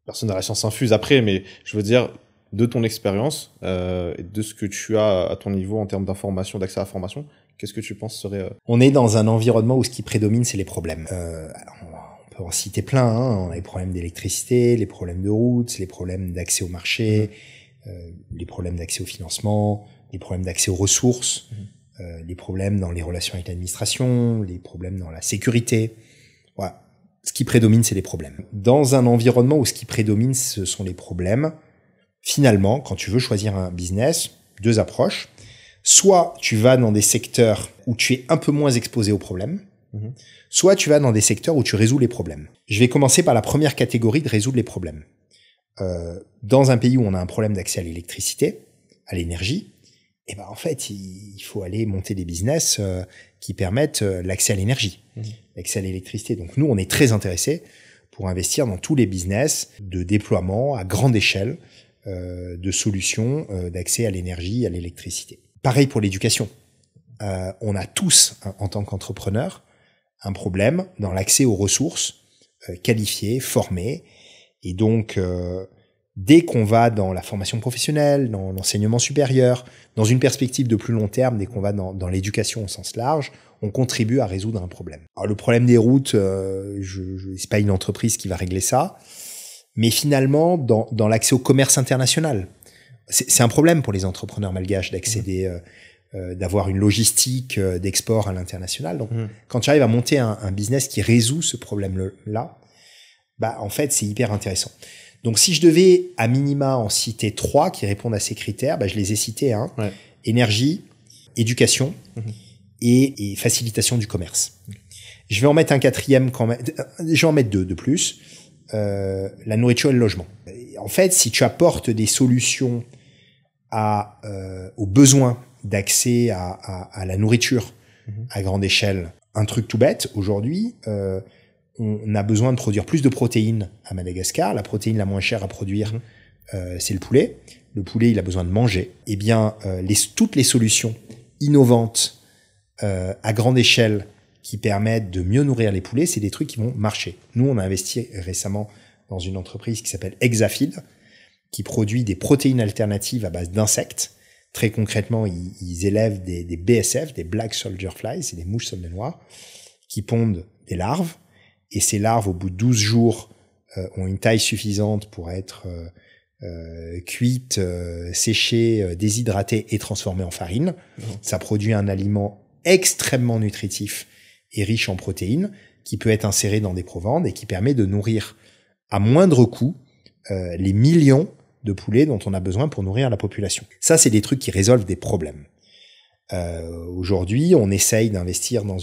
personne n'a la science infuse après, mais je veux dire, de ton expérience et de ce que tu as à ton niveau en termes d'information, d'accès à la formation, qu'est-ce que tu penses serait... On est dans un environnement où ce qui prédomine, c'est les problèmes. Alors on peut en citer plein, hein. On a les problèmes d'électricité, les problèmes de routes, les problèmes d'accès au marché, les problèmes d'accès au financement, les problèmes d'accès aux ressources, les problèmes dans les relations avec l'administration, les problèmes dans la sécurité. Voilà. Ce qui prédomine, c'est les problèmes. Dans un environnement où ce qui prédomine, ce sont les problèmes, finalement, quand tu veux choisir un business, 2 approches. Soit tu vas dans des secteurs où tu es un peu moins exposé aux problèmes, soit tu vas dans des secteurs où tu résous les problèmes. Je vais commencer par la première catégorie de résoudre les problèmes. Dans un pays où on a un problème d'accès à l'électricité, à l'énergie, en fait, il faut aller monter des business qui permettent l'accès à l'énergie, l'accès à l'électricité. Donc nous, on est très intéressés pour investir dans tous les business de déploiement à grande échelle de solutions d'accès à l'énergie, à l'électricité. Pareil pour l'éducation. On a tous, en tant qu'entrepreneurs, un problème dans l'accès aux ressources qualifiées, formées. Et donc, dès qu'on va dans la formation professionnelle, dans l'enseignement supérieur, dans une perspective de plus long terme, dès qu'on va dans l'éducation au sens large, on contribue à résoudre un problème. Alors le problème des routes, c'est pas une entreprise qui va régler ça, mais finalement, dans l'accès au commerce international, c'est un problème pour les entrepreneurs malgaches d'accéder, d'avoir une logistique d'export à l'international. Donc, quand tu arrives à monter un business qui résout ce problème-là, en fait, c'est hyper intéressant. Donc, si je devais, à minima, en citer 3 qui répondent à ces critères, je les ai cités, énergie, éducation et facilitation du commerce. Je vais en mettre un 4e quand même. Je vais en mettre 2 de plus. La nourriture et le logement. En fait, si tu apportes des solutions aux besoins d'accès à la nourriture à grande échelle, un truc tout bête, aujourd'hui, on a besoin de produire plus de protéines à Madagascar. La protéine la moins chère à produire, c'est le poulet. Le poulet, il a besoin de manger. Eh bien, toutes les solutions innovantes à grande échelle qui permettent de mieux nourrir les poulets, c'est des trucs qui vont marcher. Nous, on a investi récemment dans une entreprise qui s'appelle Exafeed, qui produit des protéines alternatives à base d'insectes, Très concrètement, ils élèvent des BSF, des Black Soldier Flies, c'est des mouches soldats noirs, qui pondent des larves. Et ces larves, au bout de 12 jours, ont une taille suffisante pour être cuites, séchées, déshydratées et transformées en farine. Ça produit un aliment extrêmement nutritif et riche en protéines, qui peut être inséré dans des provendes et qui permet de nourrir à moindre coût les millions de poulets dont on a besoin pour nourrir la population. Ça, c'est des trucs qui résolvent des problèmes. Aujourd'hui, on essaye d'investir dans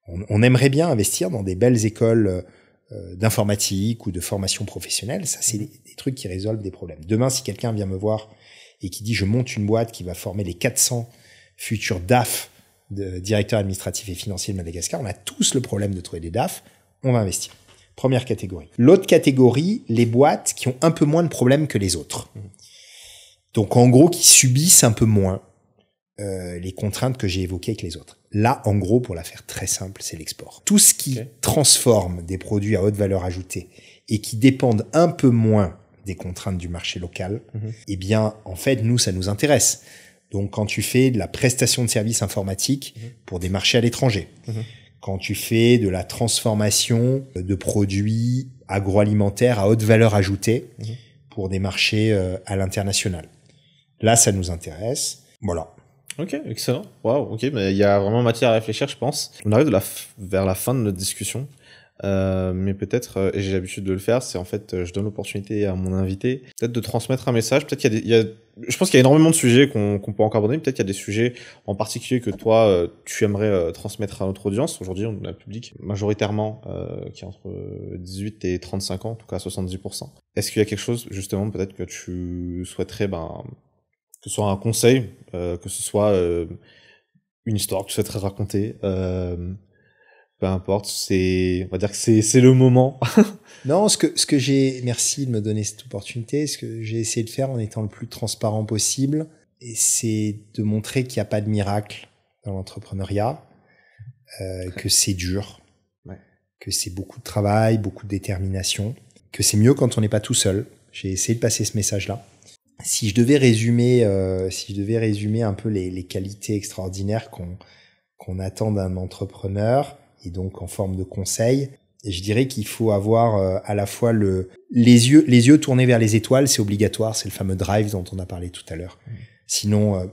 on aimerait bien investir dans des belles écoles d'informatique ou de formation professionnelle. Ça, c'est des trucs qui résolvent des problèmes. Demain, si quelqu'un vient me voir et qui dit « je monte une boîte qui va former les 400 futurs DAF de directeurs administratifs et financiers de Madagascar », on a tous le problème de trouver des DAF, on va investir. Première catégorie. L'autre catégorie, les boîtes qui ont un peu moins de problèmes que les autres. Donc, en gros, qui subissent un peu moins les contraintes que j'ai évoquées avec les autres. Là, en gros, pour la faire très simple, c'est l'export. Tout ce qui transforme des produits à haute valeur ajoutée et qui dépendent un peu moins des contraintes du marché local, eh bien, en fait, nous, ça nous intéresse. Donc, quand tu fais de la prestation de services informatiques pour des marchés à l'étranger, quand tu fais de la transformation de produits agroalimentaires à haute valeur ajoutée pour des marchés à l'international, là, ça nous intéresse. Voilà. Ok, excellent. Waouh, ok, mais il y a vraiment matière à réfléchir, je pense. On arrive vers la fin de notre discussion. Mais peut-être, et j'ai l'habitude de le faire, c'est en fait, je donne l'opportunité à mon invité, peut-être de transmettre un message. Peut-être je pense qu'il y a énormément de sujets qu'on peut encore aborder. Peut-être qu'il y a des sujets en particulier que toi, tu aimerais transmettre à notre audience. Aujourd'hui, on a un public majoritairement qui est entre 18 et 35 ans, en tout cas 70%. Est-ce qu'il y a quelque chose, justement, peut-être que tu souhaiterais, que ce soit un conseil, que ce soit une histoire que tu souhaiterais raconter, peu importe, on va dire que c'est le moment. Non, ce que j'ai, merci de me donner cette opportunité, ce que j'ai essayé de faire en étant le plus transparent possible, et c'est de montrer qu'il n'y a pas de miracle dans l'entrepreneuriat, que c'est dur, que c'est beaucoup de travail, beaucoup de détermination, que c'est mieux quand on n'est pas tout seul. J'ai essayé de passer ce message-là. Si je devais résumer un peu les qualités extraordinaires qu'on attend d'un entrepreneur, et donc en forme de conseil, je dirais qu'il faut avoir à la fois les yeux tournés vers les étoiles, c'est obligatoire, c'est le fameux drive dont on a parlé tout à l'heure. Sinon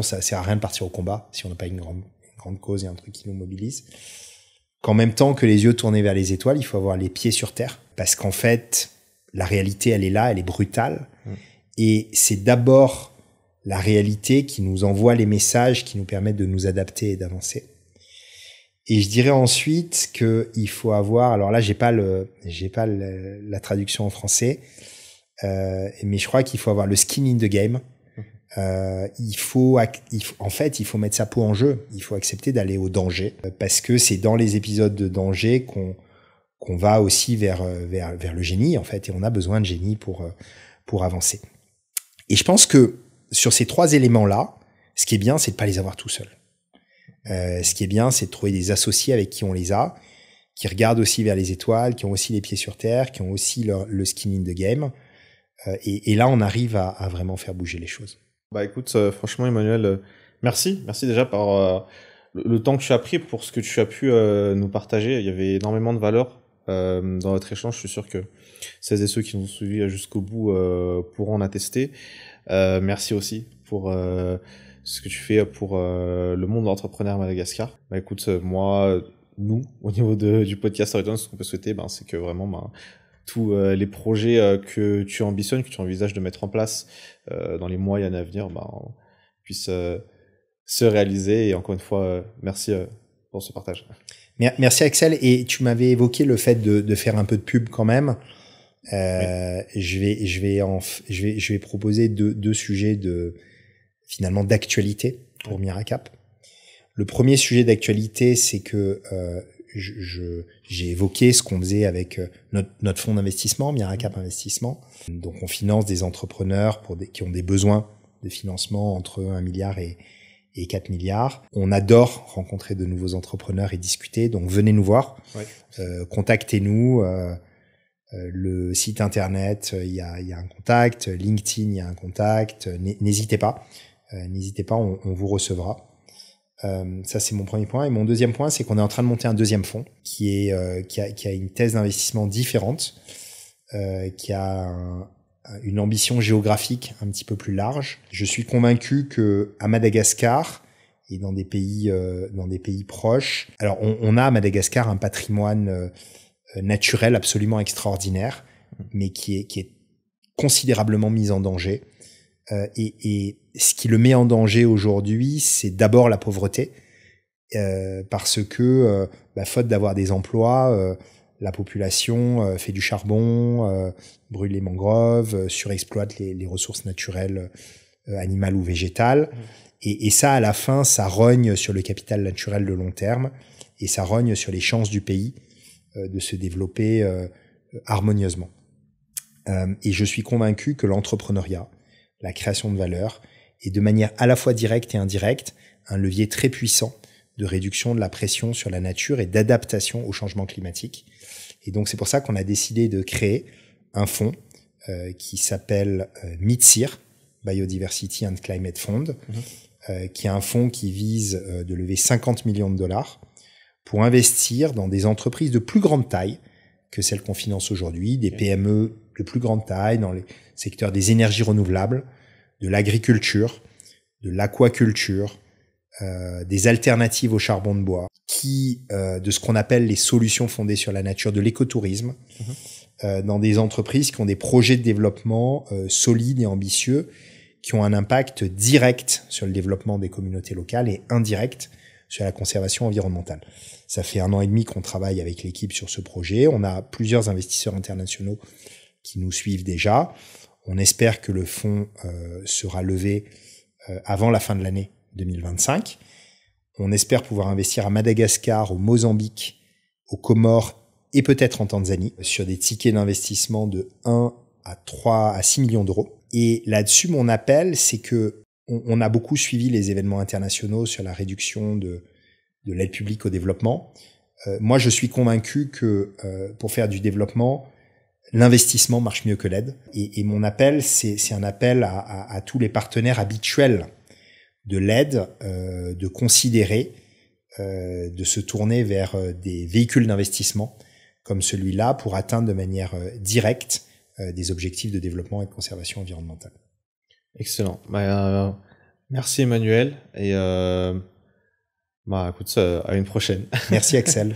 ça sert à rien de partir au combat si on n'a pas une grande cause et un truc qui nous mobilise. Qu'en même temps que les yeux tournés vers les étoiles, il faut avoir les pieds sur terre, parce qu'en fait, la réalité, elle est là, elle est brutale. Et c'est d'abord la réalité qui nous envoie les messages qui nous permettent de nous adapter et d'avancer. Et je dirais ensuite que il faut avoir, alors là j'ai pas la traduction en français, mais je crois qu'il faut avoir le skin in the game. Il faut mettre sa peau en jeu. Il faut accepter d'aller au danger, parce que c'est dans les épisodes de danger qu'on va aussi vers le génie en fait, et on a besoin de génie pour avancer. Et je pense que sur ces trois éléments-là, ce qui est bien, c'est de pas les avoir tout seul. Ce qui est bien, c'est de trouver des associés avec qui on les a, qui regardent aussi vers les étoiles, qui ont aussi les pieds sur terre, qui ont aussi le skin in the game. Et là, on arrive à vraiment faire bouger les choses. Écoute, franchement, Emmanuel, merci déjà par le temps que tu as pris pour ce que tu as pu nous partager. Il y avait énormément de valeur dans notre échange. Je suis sûr que celles et ceux qui nous ont suivis jusqu'au bout pourront en attester. Merci aussi pour ce que tu fais pour le monde de l'entrepreneur à Madagascar. Écoute, nous, au niveau du podcast Storytime, ce qu'on peut souhaiter, c'est que vraiment, tous les projets que tu ambitionnes, que tu envisages de mettre en place dans les mois et années à venir, puissent se réaliser. Et encore une fois, merci pour ce partage. Merci Axel. Et tu m'avais évoqué le fait de faire un peu de pub quand même. Oui. Je vais proposer deux sujets finalement d'actualité pour Miracap. Le premier sujet d'actualité, c'est que j'ai évoqué ce qu'on faisait avec notre fonds d'investissement, Miracap Investissement. Donc on finance des entrepreneurs qui ont des besoins de financement entre 1 milliard et 4 milliards. On adore rencontrer de nouveaux entrepreneurs et discuter, donc venez nous voir, contactez-nous. Le site internet, il y a un contact, LinkedIn, il y a un contact, n'hésitez pas. n'hésitez pas, on vous recevra. Ça, c'est mon premier point. Et mon deuxième point, c'est qu'on est en train de monter un deuxième fonds qui a une thèse d'investissement différente, qui a une ambition géographique un petit peu plus large. Je suis convaincu que à Madagascar et dans des pays proches, alors on a à Madagascar un patrimoine naturel absolument extraordinaire, mais qui est considérablement mis en danger. Et ce qui le met en danger aujourd'hui, c'est d'abord la pauvreté, parce que faute d'avoir des emplois, la population fait du charbon, brûle les mangroves, surexploite les ressources naturelles animales ou végétales. Et ça, à la fin, ça rogne sur le capital naturel de long terme et ça rogne sur les chances du pays de se développer harmonieusement. Et je suis convaincu que l'entrepreneuriat, la création de valeur, est de manière à la fois directe et indirecte un levier très puissant de réduction de la pression sur la nature et d'adaptation au changement climatique. Et donc c'est pour ça qu'on a décidé de créer un fonds qui s'appelle MITCIR, Biodiversity and Climate Fund, qui est un fonds qui vise de lever 50 millions de dollars pour investir dans des entreprises de plus grande taille que celles qu'on finance aujourd'hui, des PME de plus grande taille dans les secteurs des énergies renouvelables, de l'agriculture, de l'aquaculture, des alternatives au charbon de bois, de ce qu'on appelle les solutions fondées sur la nature, de l'écotourisme, dans des entreprises qui ont des projets de développement solides et ambitieux, qui ont un impact direct sur le développement des communautés locales et indirect sur la conservation environnementale. Ça fait 1 an et demi qu'on travaille avec l'équipe sur ce projet. On a plusieurs investisseurs internationaux qui nous suivent déjà. On espère que le fonds sera levé avant la fin de l'année 2025. On espère pouvoir investir à Madagascar, au Mozambique, aux Comores et peut-être en Tanzanie sur des tickets d'investissement de 1 à 6 millions d'euros. Et là-dessus, mon appel, c'est que on a beaucoup suivi les événements internationaux sur la réduction de l'aide publique au développement. Moi, je suis convaincu que pour faire du développement, l'investissement marche mieux que l'aide. Et mon appel, c'est un appel à tous les partenaires habituels de l'aide, de considérer, de se tourner vers des véhicules d'investissement comme celui-là pour atteindre de manière directe des objectifs de développement et de conservation environnementale. Excellent. Merci Emmanuel et écoute, à une prochaine. Merci Axel.